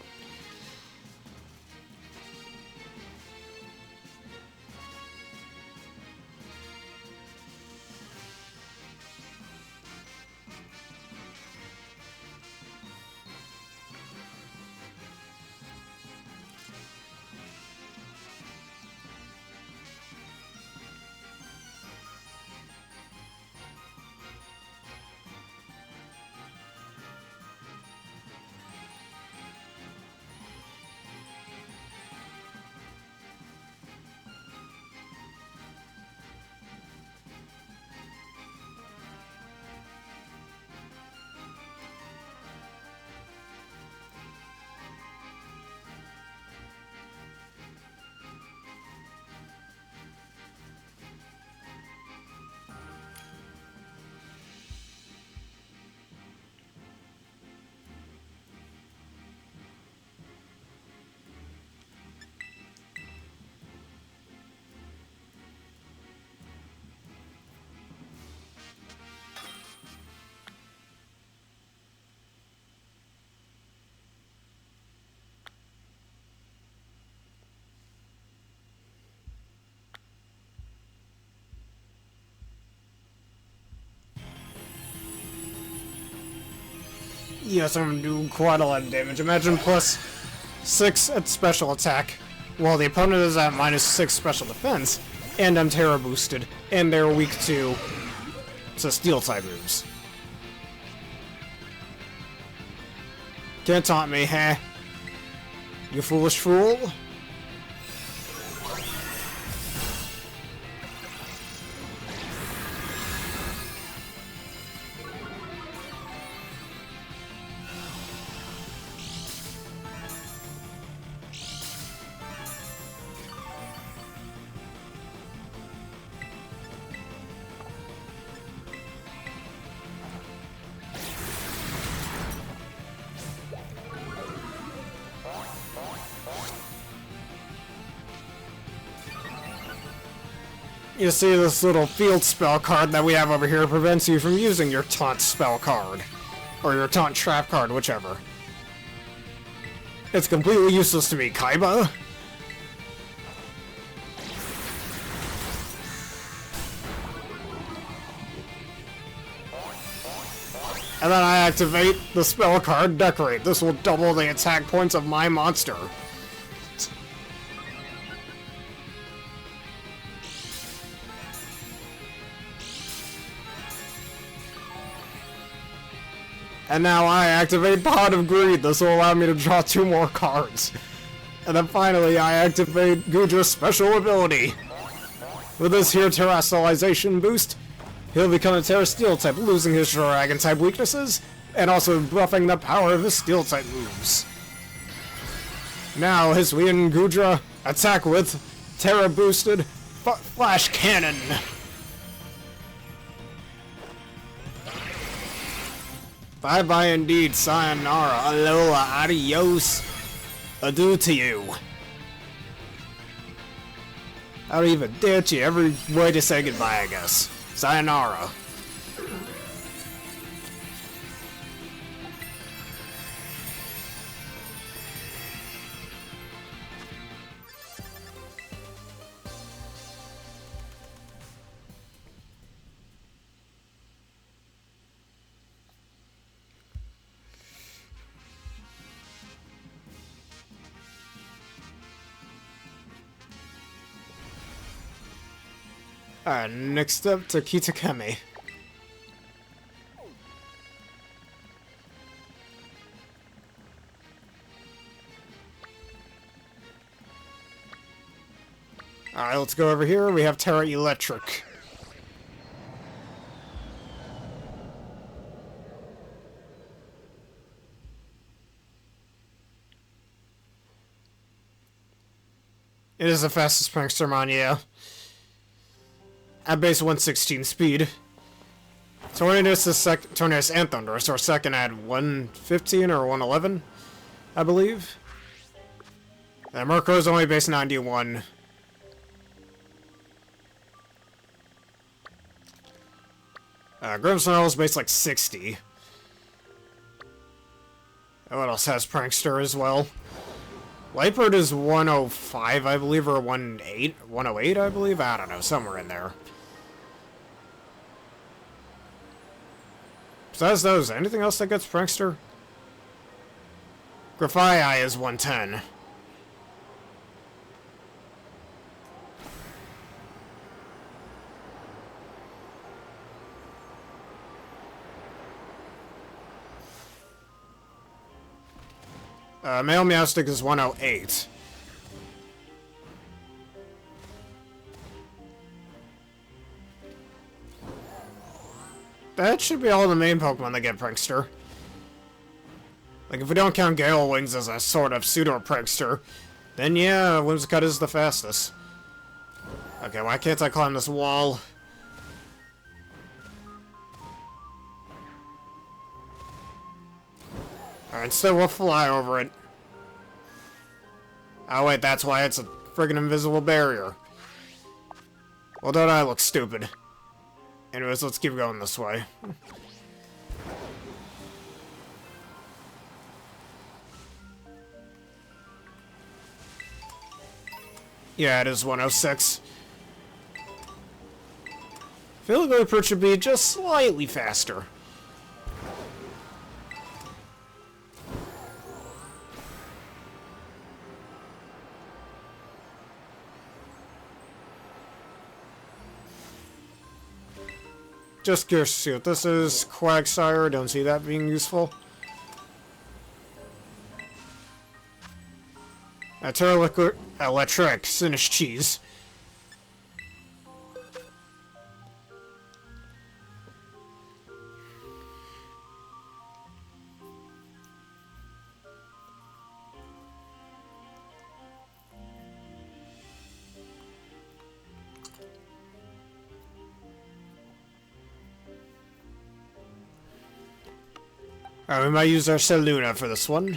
Yes, I'm doing quite a lot of damage. Imagine plus 6 at special attack, while the opponent is at minus 6 special defense, and I'm Tera boosted, and they're weak to steel type moves. Can't taunt me, huh? You foolish fool? You see, this little field spell card that we have over here prevents you from using your taunt spell card. Or your taunt trap card, whichever. It's completely useless to me, Kaiba. And then I activate the spell card Decorate. This will double the attack points of my monster. And now I activate Pot of Greed. This will allow me to draw 2 more cards. And then finally I activate Gudra's special ability. With this here Terrestrialization boost, he'll become a Terra Steel type, losing his Dragon type weaknesses, and also buffing the power of his Steel type moves. Now Hisuian Gudra attack with Terra boosted Flash Cannon. Bye bye indeed, sayonara, aloha, adios, adieu to you. I don't even ditch you, every way to say goodbye, I guess. Sayonara. Alright, next up to Kitakami. Alright, let's go over here. We have Terra Electric. It is the fastest Prankstermon, yeah. At base 116 speed. Tornadus and Thunderous are second at 115 or 111, I believe. And Murkrow only base 91. Grimmsnarl is base like 60. And what else has Prankster as well? Lightbird is 105, I believe, or 108, I believe? I don't know, somewhere in there. Besides those, anything else that gets Prankster? Grafaiai is 110. Male Meowstic is 108. That should be all the main Pokemon that get Prankster. Like, if we don't count Gale Wings as a sort of pseudo-Prankster, then yeah, Whimsicott is the fastest. Okay, why can't I climb this wall? Alright, so we'll fly over it. Oh wait, that's why it's a friggin' invisible barrier. Well, don't I look stupid? Anyways, let's keep going this way. Yeah, it is 106. I feel like the approach should be just slightly faster. Just curious to see what this is. Quagsire, don't see that being useful. Terra Electric, Sinish Cheese. Alright, we might use our Saluna for this one.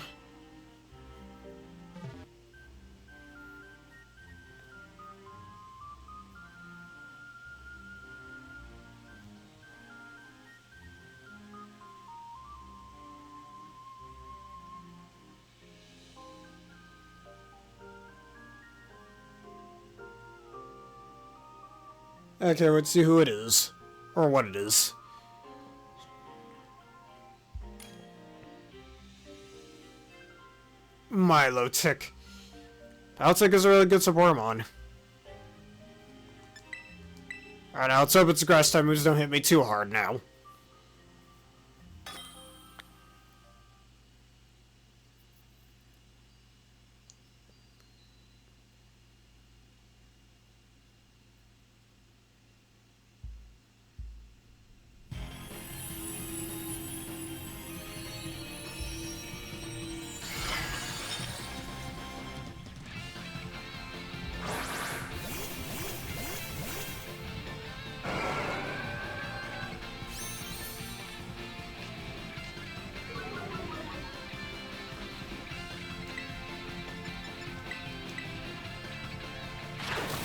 Okay, let's see who it is. Or what it is. Milotic. Milotic is a really good Supportamon. Alright, now let's hope its grass type moves don't hit me too hard now.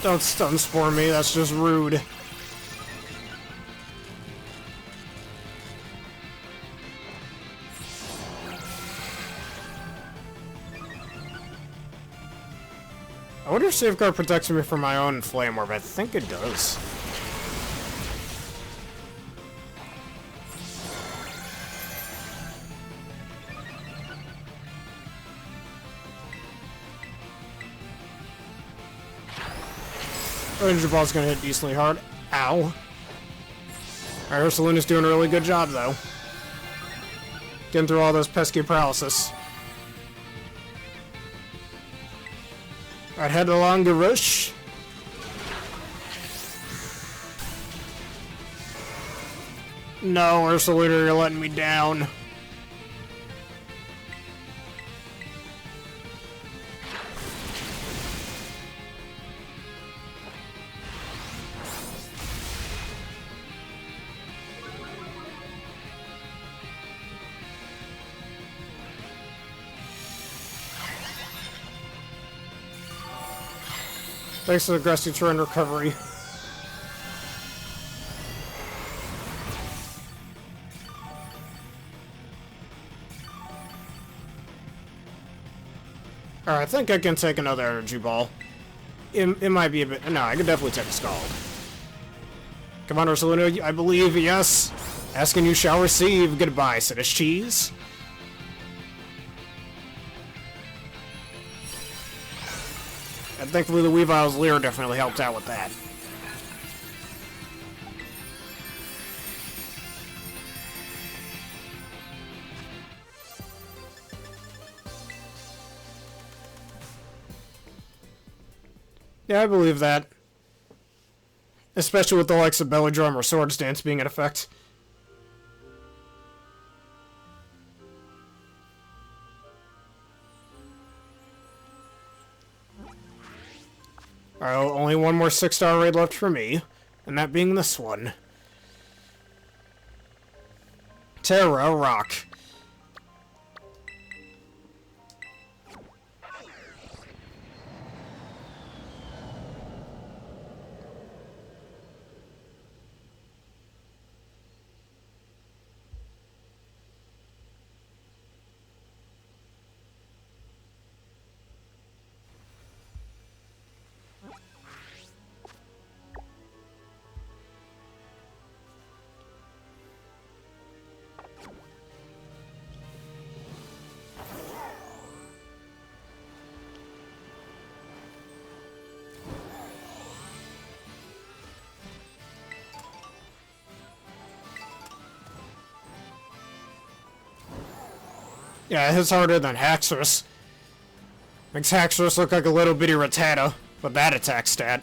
Don't stun spore me, that's just rude. I wonder if Safeguard protects me from my own Flame Orb. I think it does. Ranger Ball's gonna hit decently hard. Ow. Alright, Ursaluna's doing a really good job, though. Getting through all those pesky paralysis. Alright, head along the rush. No, Ursaluna, you're letting me down. Thanks to the aggressive turn recovery. Alright, I think I can take another energy ball. It might be a bit... No, I can definitely take a Scald. Come on, Ursaluna, I believe, yes. Asking you shall receive. Goodbye, Sinus Cheese. And thankfully the Weavile's Leer definitely helped out with that. Yeah, I believe that. Especially with the likes of Belly Drum or Swords Dance being in effect. Alright, only one more 6-star raid left for me, and that being this one. Tera Rock. Yeah, it hits harder than Haxorus. Makes Haxorus look like a little bitty Rattata with that attack stat.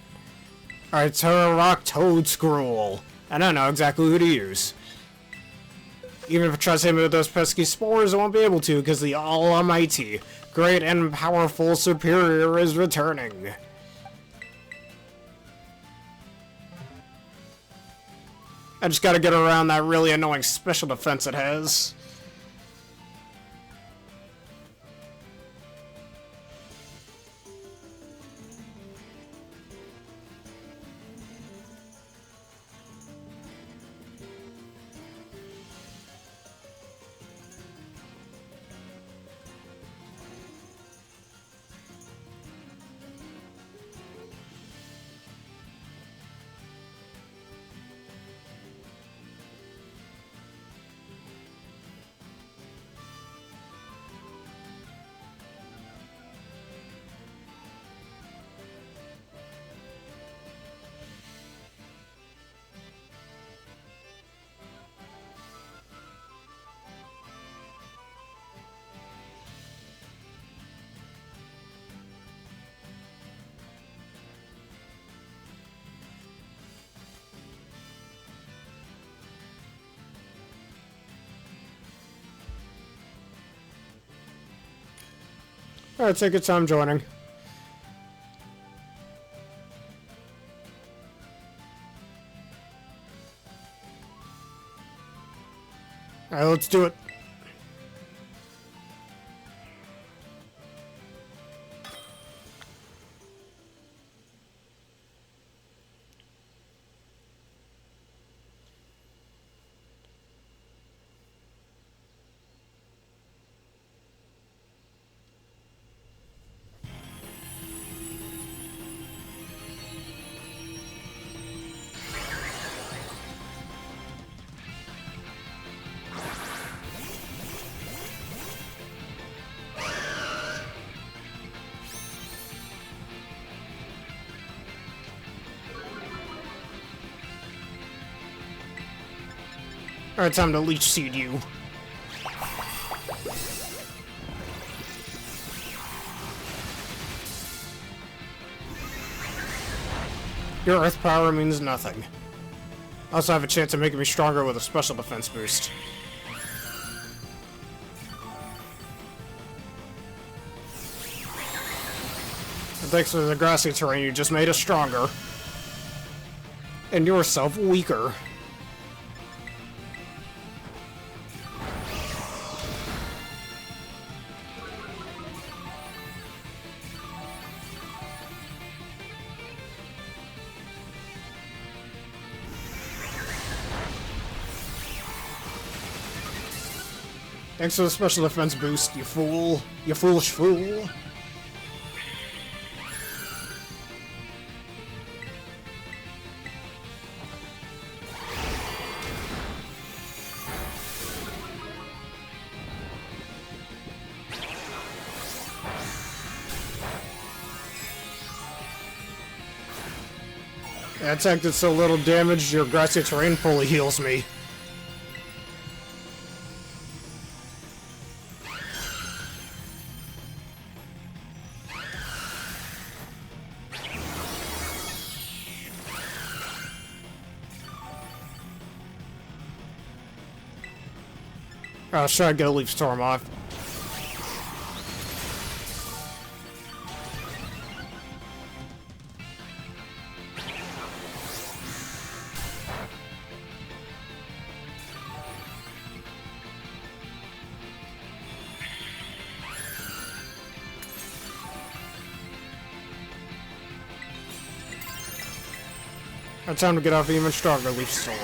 Alright, Tera Rock Toad Scroll. I don't know exactly who to use. Even if it tries to hit me with those pesky spores, it won't be able to because the almighty, great and powerful Superior is returning. I just gotta get around that really annoying special defense it has. Alright, take your time joining. Alright, let's do it. Alright, time to leech seed you. Your earth power means nothing. I also have a chance of making me stronger with a special defense boost. And thanks to the grassy terrain, you just made us stronger. And yourself weaker. Thanks for the special defense boost, you fool. You foolish fool. That attack did so little damage, your grassy terrain fully heals me. I was trying to get a Leaf Storm off. Now time to get off even stronger Leaf Storm.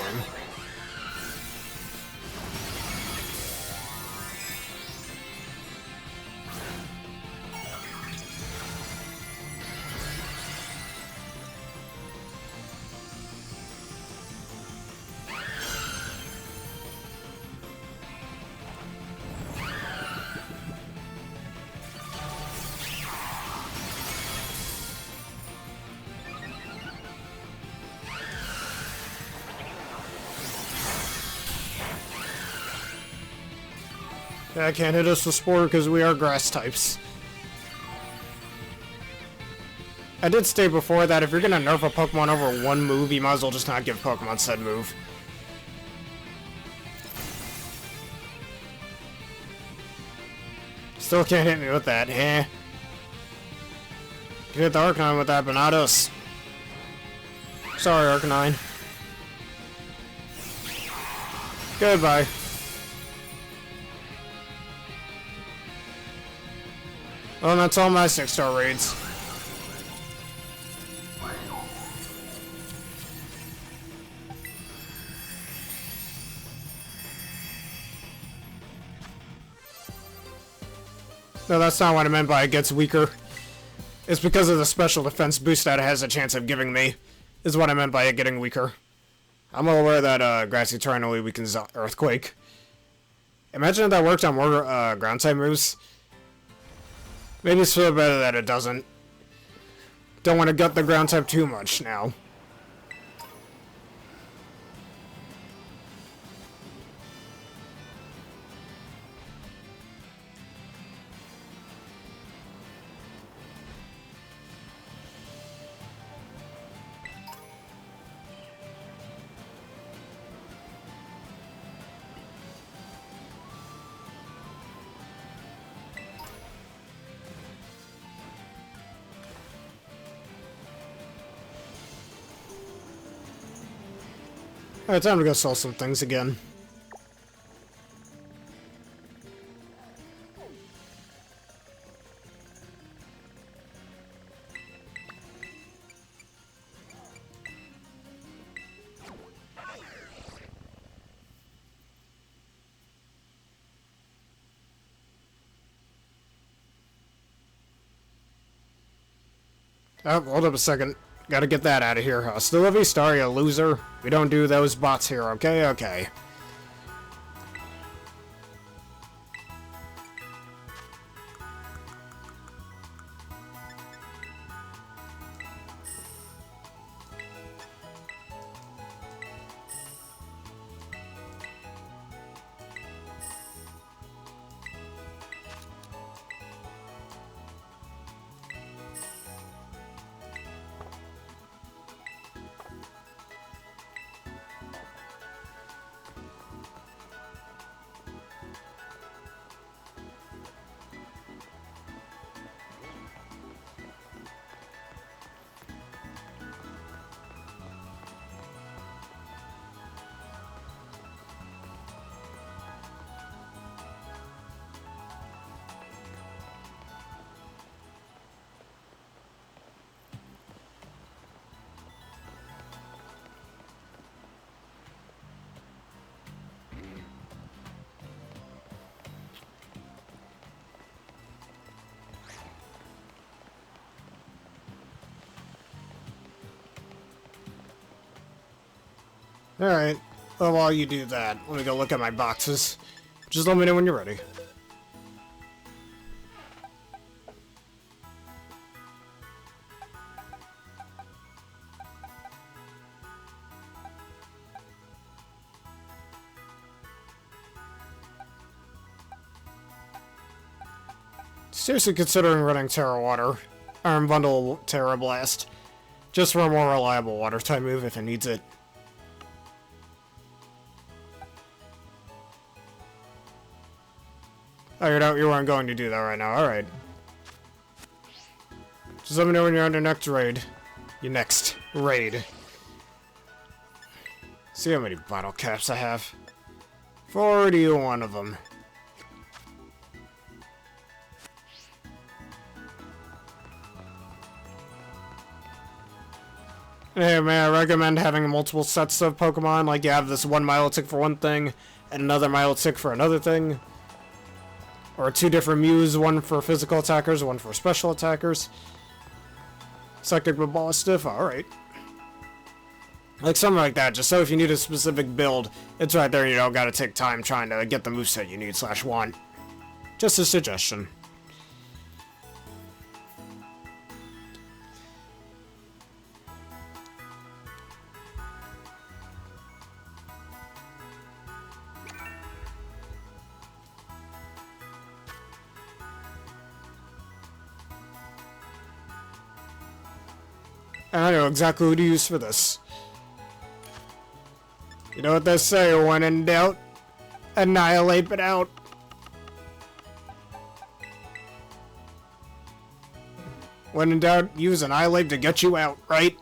Yeah, I can't hit us with Spore because we are grass types. I did state before that if you're gonna nerf a Pokemon over one move, you might as well just not give Pokemon said move. Still can't hit me with that, eh? You can hit the Arcanine with that, but not us. Sorry, Arcanine. Goodbye. Well, that's all my 6-star raids. No, that's not what I meant by it gets weaker. It's because of the special defense boost that it has a chance of giving me, is what I meant by it getting weaker. I'm well aware that Grassy Terrain only weakens Earthquake. Imagine if that worked on more ground type moves. Maybe it's feel better that it doesn't. Don't want to gut the ground type too much now. Alright, time to go sell some things again. Oh, hold up a second. Gotta get that out of here. Still a V-Star, you loser. We don't do those bots here, okay? Okay. Alright, well, while you do that, let me go look at my boxes. Just let me know when you're ready. Seriously considering running Terra Water, or Bundle Terra Blast, just for a more reliable water type move if it needs it. Oh, you weren't going to do that right now. Alright. Just let me know when you're on your next raid. Your next raid. See how many bottle caps I have. 41 of them. Hey man, I recommend having multiple sets of Pokemon. Like you have this one Milotic for one thing, and another Milotic for another thing. Or two different Mews, one for physical attackers, one for special attackers. Psychic Ball Stiff, alright. Like something like that, just so if you need a specific build, it's right there, you don't gotta take time trying to get the moveset you need / want. Just a suggestion. And I know exactly who to use for this. You know what they say, when in doubt, annihilate it out. When in doubt, use Annihilate to get you out, right?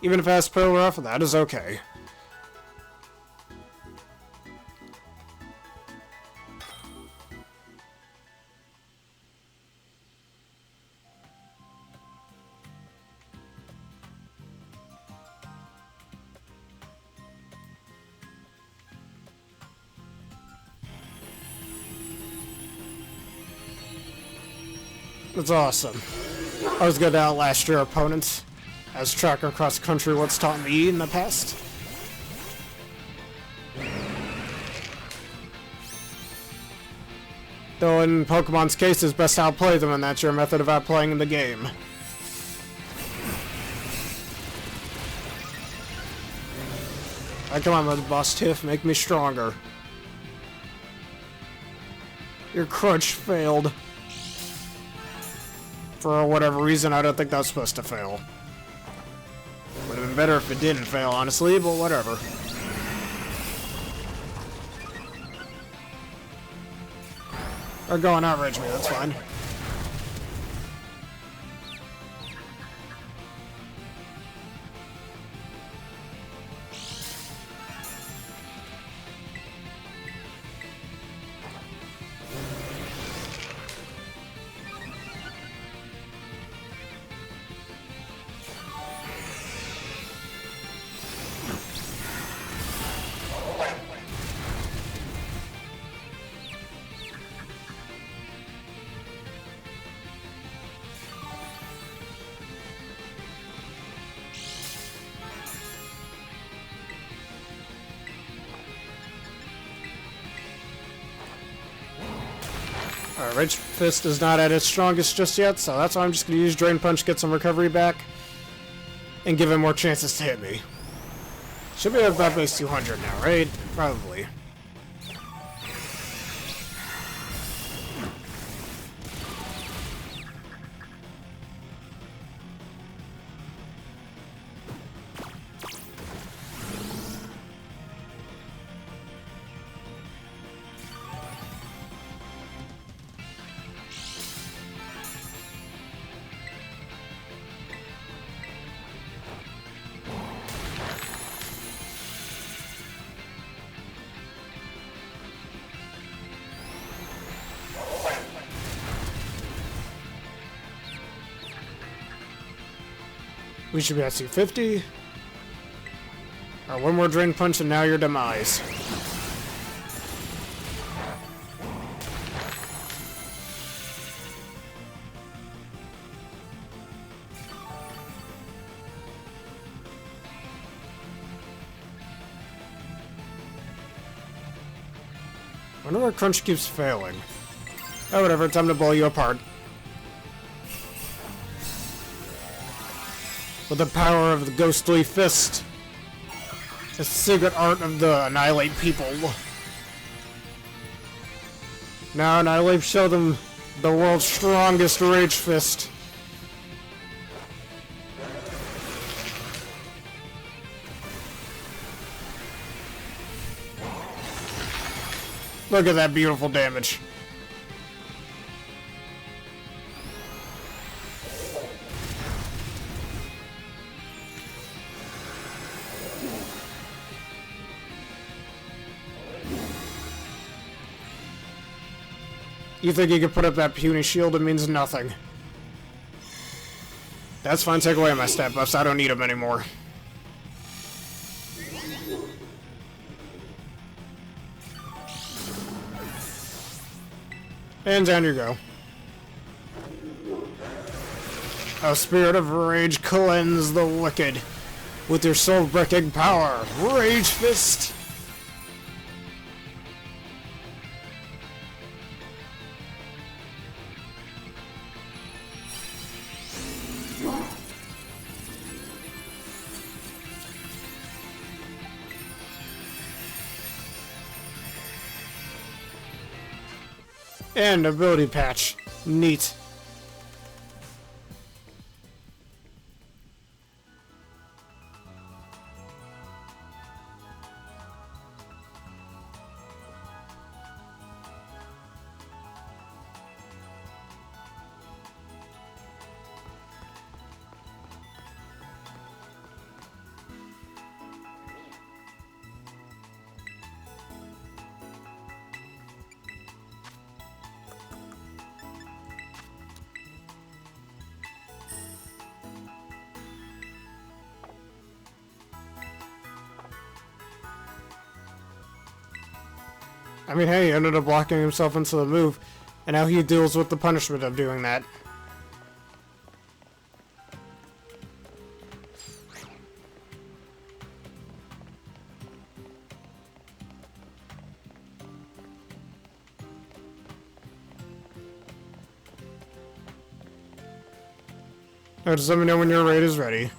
Even if it has Pearl Ruff, that is okay. That's awesome. I was good to outlast your opponents, as Tracker Cross Country once taught me in the past. Though in Pokemon's case, it's best to outplay them, and that's your method of outplaying the game. Alright, come on, Boss Tiff, make me stronger. Your crunch failed. For whatever reason, I don't think that was supposed to fail. Would have been better if it didn't fail, honestly, but whatever. Or go and outrage me, that's fine. Alright, Rage Fist is not at its strongest just yet, so that's why I'm just going to use Drain Punch, get some recovery back, and give him more chances to hit me. Should be at about base 200 now, right? Probably. We should be at 250. Alright, one more Drain Punch and now your demise. I wonder where Crunch keeps failing. Oh, whatever, time to blow you apart. With the power of the ghostly fist. The secret art of the Annihilate people. Now Annihilate show them the world's strongest Rage Fist. Look at that beautiful damage. You think you could put up that puny shield? It means nothing. That's fine, take away my stat buffs. I don't need them anymore. And down you go. A spirit of rage, cleanse the wicked with your soul-breaking power. Rage Fist! And ability patch. Neat. I mean, hey, he ended up locking himself into the move, and now he deals with the punishment of doing that. Alright, just let me know when your raid is ready.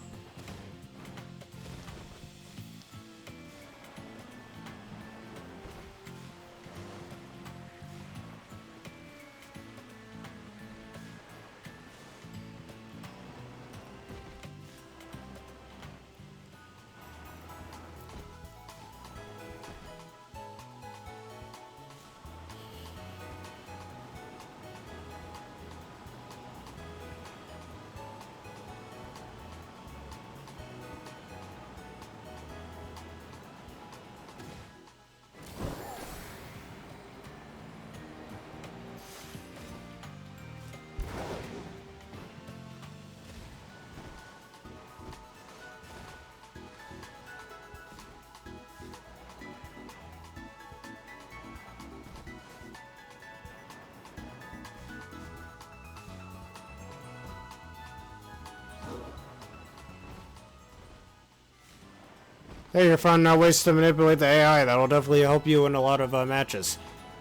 Hey, you're finding out ways to manipulate the AI. That'll definitely help you in a lot of matches.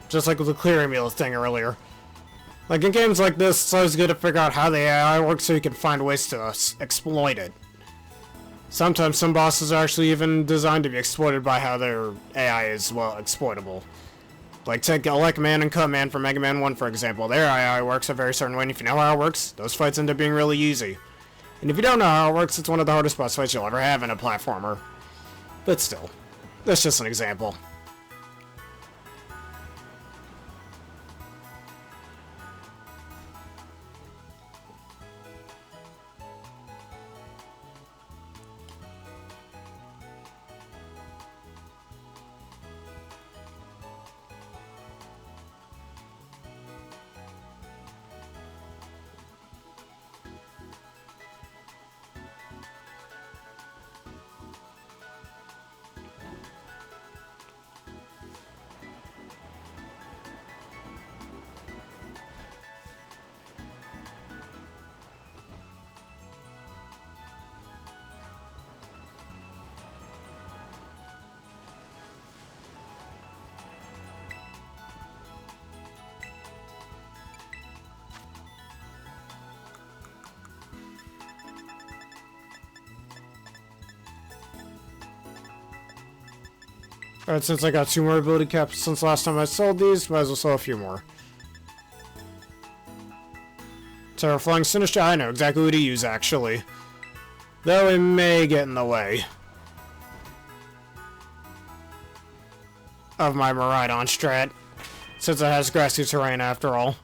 Just like with the clearing meal thing earlier. Like, in games like this, it's always good to figure out how the AI works so you can find ways to exploit it. Sometimes some bosses are actually even designed to be exploited by how their AI is, well, exploitable. Like, take Man and Cutman from Mega Man 1, for example. Their AI works a very certain way, and if you know how it works, those fights end up being really easy. And if you don't know how it works, it's one of the hardest boss fights you'll ever have in a platformer. But still, that's just an example. Alright, since I got 2 more ability caps since last time I sold these, might as well sell a few more. Terraflying Sinister, I know exactly what to use, actually. Though it may get in the way of my Miraidon strat, since it has grassy terrain after all.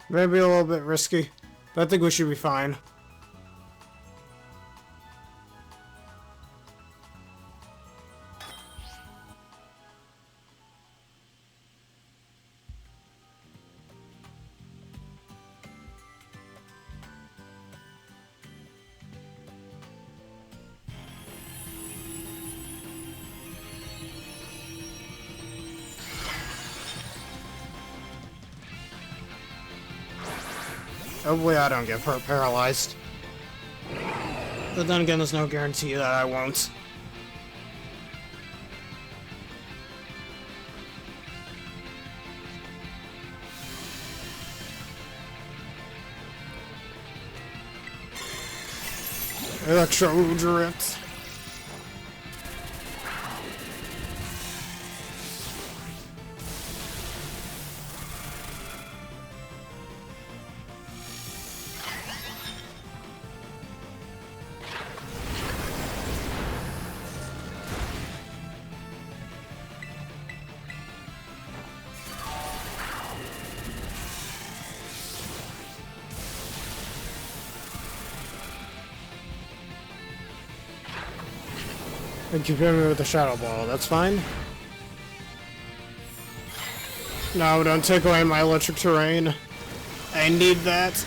Maybe a little bit risky, but I think we should be fine. Hopefully I don't get paralyzed. But then again, there's no guarantee that I won't. Electro-Direct. And keep hitting me with the Shadow Ball, that's fine. No, don't take away my electric terrain. I need that.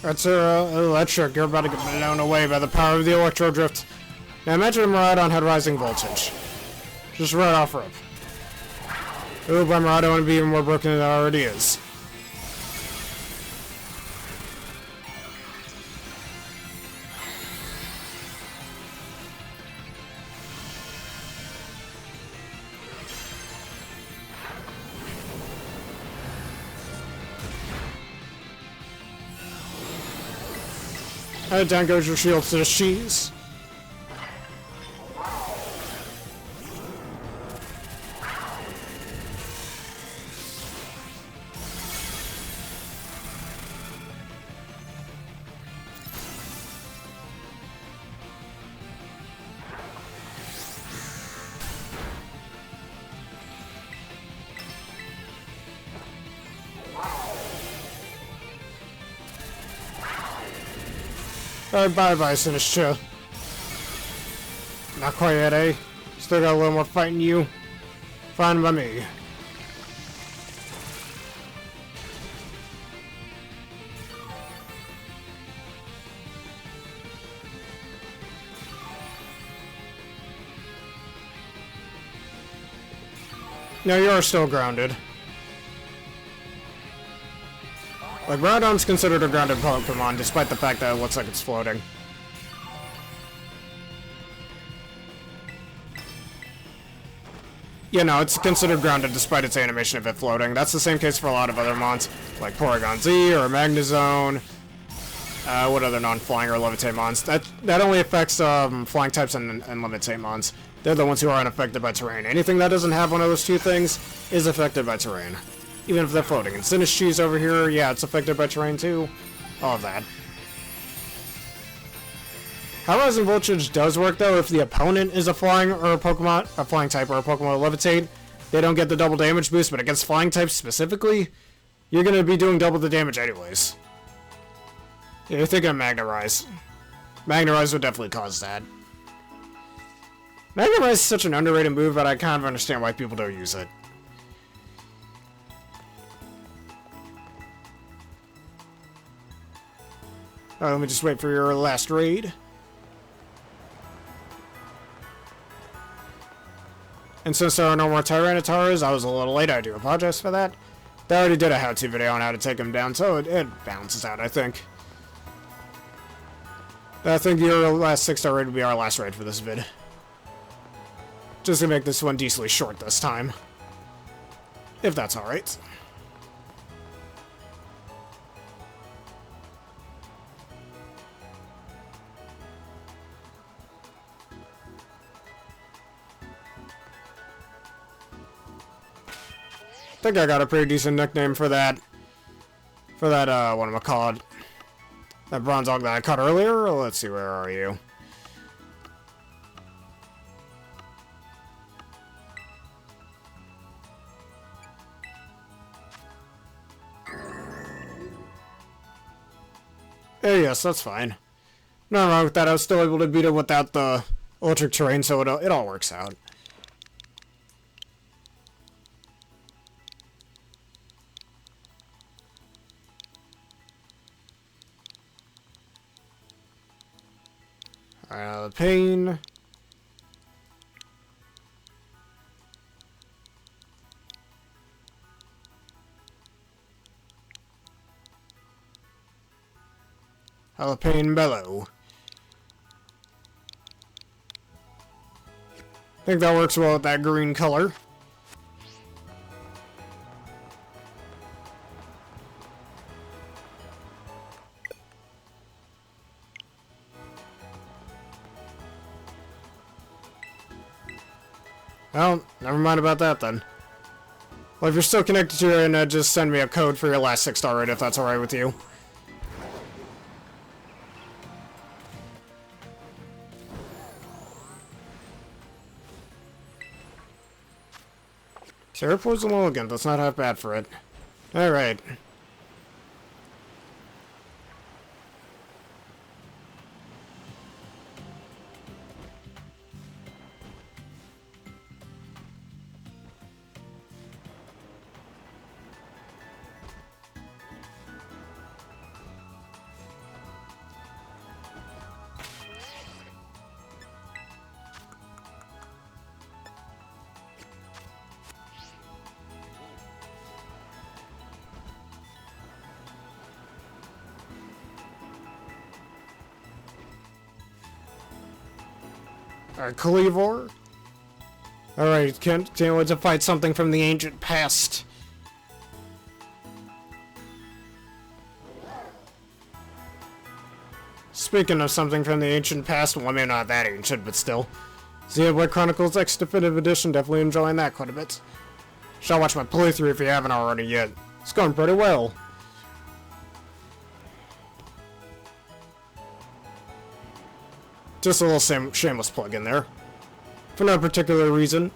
That's electric. You're about to get blown away by the power of the electro drift. Now imagine a Miraidon had rising voltage. Just right off rip. Ooh, my Miraidon would be even more broken than it already is. And down goes your shield to the cheese. Alright, bye-bye, Sinister. Not quite yet, eh? Still got a little more fighting you. Fine by me. No, you are still grounded. Like, Miraidon's considered a grounded Pokémon, despite the fact that it looks like it's floating. Yeah, no, it's considered grounded despite its animation of it floating. That's the same case for a lot of other mons, like Porygon Z or Magnezone. What other non-flying or levitate mons? That only affects flying types and levitate mons. They're the ones who are unaffected by terrain. Anything that doesn't have one of those two things is affected by terrain. Even if they're floating. And Sinister's over here, yeah, it's affected by terrain too. All of that. How Rising Voltage does work though, if the opponent is a flying or a Pokemon, a flying type or a Pokemon with levitate, they don't get the double damage boost, but against flying types specifically, you're gonna be doing double the damage anyways. Yeah, you're thinking of Magna-Rise. Magna-Rise would definitely cause that. Magna-Rise is such an underrated move, but I kind of understand why people don't use it. Let me just wait for your last raid. And since there are no more Tyranitars, I was a little late. I do apologize for that. They already did a how-to video on how to take him down, so it balances out, I think. I think your last 6-star raid will be our last raid for this vid. Just to make this one decently short this time. If that's alright. I think I got a pretty decent nickname for that. Whatchamacallit? That Bronzong that I caught earlier? Let's see, where are you? Yes, that's fine. Nothing wrong with that. I was still able to beat it without the electric terrain, so it all works out. Alright, pain. Jalapeno Bellow. I think that works well with that green color. Well, never mind about that then. Well, if you're still connected to your internet, just send me a code for your last 6-star raid if that's alright with you. Terrapoison Mulligan, that's not half bad for it. Alright. Alright, Cleavor. Alright, can't wait to fight something from the ancient past. Speaking of something from the ancient past, well, maybe not that ancient, but still. Xenoblade Chronicles X Definitive Edition, definitely enjoying that quite a bit. Shall watch my playthrough if you haven't already yet. It's going pretty well. Just a little shameless plug in there. For no particular reason.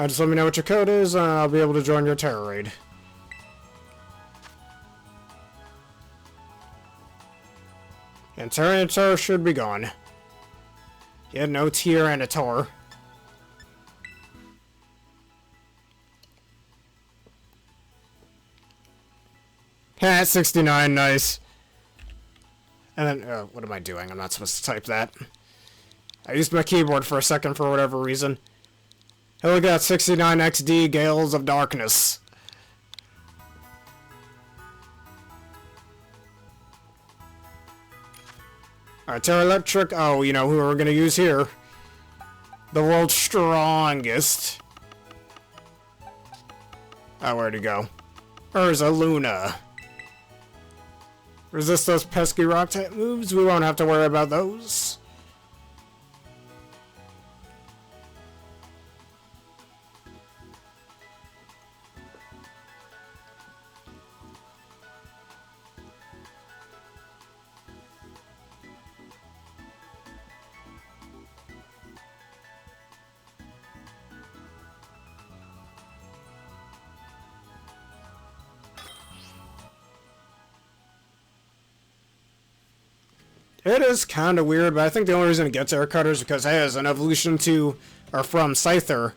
Just let me know what your code is, and I'll be able to join your Tera Raid. And Tyranitar should be gone. Yeah, no Tyranitar. Ha, 69, nice. And then, what am I doing? I'm not supposed to type that. I used my keyboard for a second for whatever reason. Hey, look at that, 69 XD Gales of Darkness. Alright, Terra Electric. Oh, you know who we're gonna use here. The world's strongest. Oh, where'd he go? Urza Luna. Resist those pesky rock type moves. We won't have to worry about those. It is kind of weird, but I think the only reason it gets air cutter is because it has an evolution to, or from Scyther.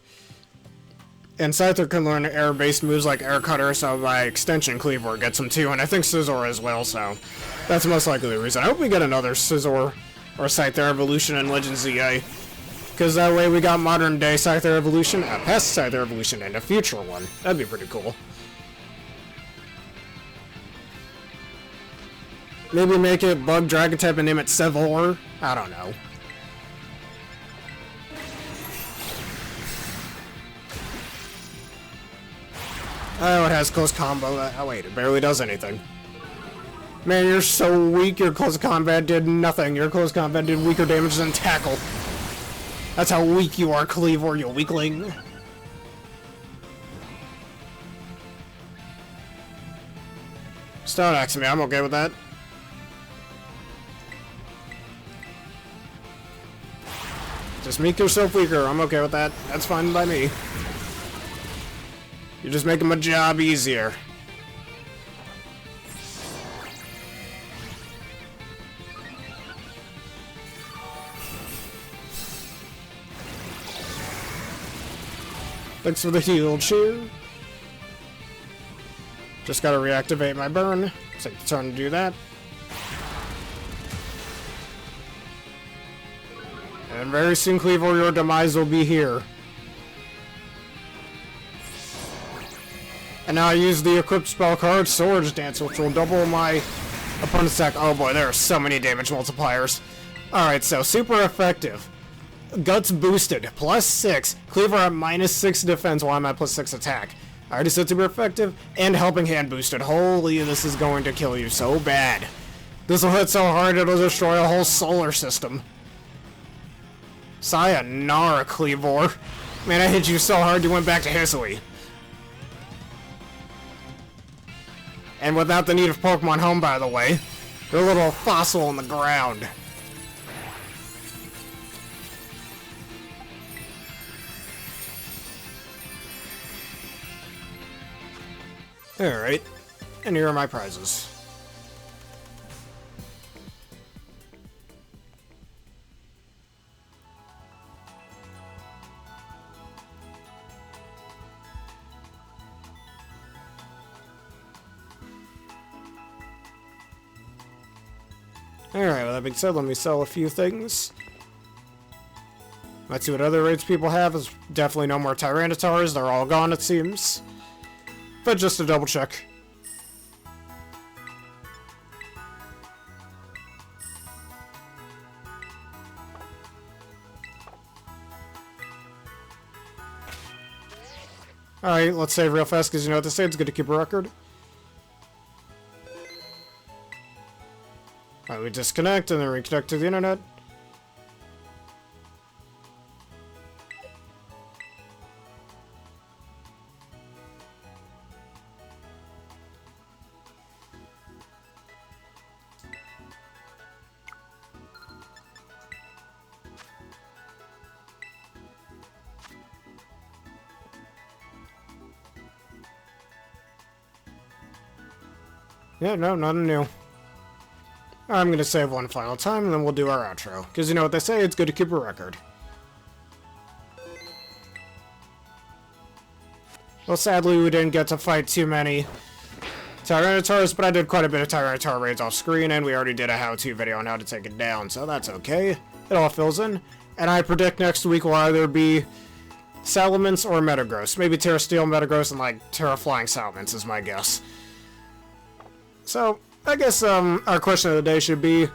And Scyther can learn air-based moves like air cutter, so by extension Cleavor gets them too, and I think Scizor as well, so that's most likely the reason. I hope we get another Scizor or Scyther evolution in Legends ZA. Because that way we got modern day Scyther evolution, a past Scyther evolution, and a future one. That'd be pretty cool. Maybe make it Bug Dragon type and name it Sevor? I don't know. Oh, it has close combo. Oh wait, it barely does anything. Man, you're so weak, your close combat did nothing. Your close combat did weaker damage than tackle. That's how weak you are, Cleavor, you weakling. Start axing me, I'm okay with that. Just make yourself weaker, I'm okay with that. That's fine by me. You're just making my job easier. Thanks for the heal, cheer. Just gotta reactivate my burn. Take the turn to do that. And very soon, Cleaver, your demise will be here. And now I use the equipped spell card, Swords Dance, which will double my opponent's attack. Oh boy, there are so many damage multipliers. Alright, so super effective. Guts boosted, +6. Cleaver at -6 defense while I'm at +6 attack. I already said super effective, and Helping Hand boosted. Holy, this is going to kill you so bad. This will hit so hard it'll destroy a whole solar system. Sayonara, Cleavor. Man, I hit you so hard you went back to Hisui. And without the need of Pokemon Home, by the way. You're a little fossil on the ground. Alright, and here are my prizes. Alright, with that being said, let me sell a few things. Let's see what other raids people have. There's definitely no more Tyranitars, they're all gone it seems. But just to double check. Alright, let's save real fast because you know what to say, it's good to keep a record. Alright, we disconnect and then reconnect to the internet. Yeah, no, nothing new. I'm gonna save one final time, and then we'll do our outro. Because you know what they say, it's good to keep a record. Well, sadly, we didn't get to fight too many Tyranitars, but I did quite a bit of Tyranitar raids off screen, and we already did a how-to video on how to take it down, so that's okay. It all fills in. And I predict next week will either be Salamence or Metagross. Maybe Terra Steel, Metagross, and like Terra Flying Salamence is my guess. So, I guess our question of the day should be,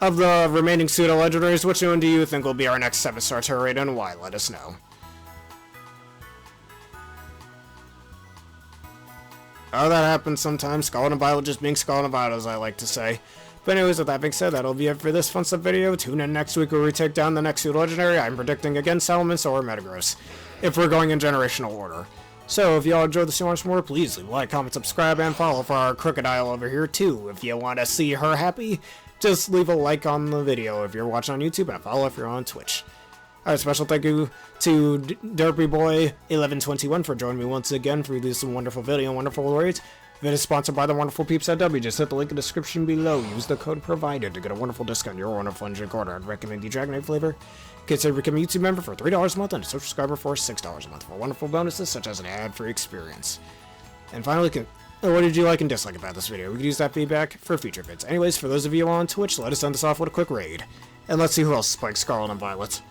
of the remaining Pseudo Legendaries, which one do you think will be our next 7-star Tera Raid and why? Let us know. Oh, that happens sometimes. Scarlet and Violet just being Scarlet and Violet, as I like to say. But anyways, with that being said, that'll be it for this fun stuff video. Tune in next week where we take down the next Pseudo Legendary. I'm predicting again Salamence or Metagross, if we're going in generational order. So, if y'all enjoyed this so much more, please leave a like, comment, subscribe, and follow for our crocodile over here, too. If you want to see her happy, just leave a like on the video if you're watching on YouTube, and follow if you're on Twitch. Alright, special thank you to DerpyBoy1121 for joining me once again for this wonderful video and wonderful raids. It is sponsored by the wonderful peeps at W. Just hit the link in the description below. Use the code provided to get a wonderful discount on your wonderful drink order. I'd recommend the Dragonite flavor. Consider becoming a YouTube member for $3 a month and a social subscriber for $6 a month for wonderful bonuses such as an ad-free experience. And finally, what did you like and dislike about this video? We could use that feedback for future vids. Anyways, for those of you on Twitch, let us end this off with a quick raid. And let's see who else is playing Scarlet and Violet.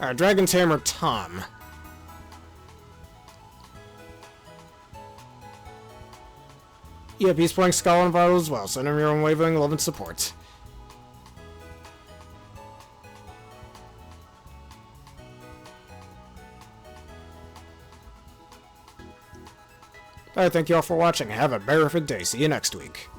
Alright, Dragon Tamer Tom. Yep, he's playing Scarlet and Violet as well. Send him your own waving love and support. Alright, thank you all for watching. Have a terrific day. See you next week.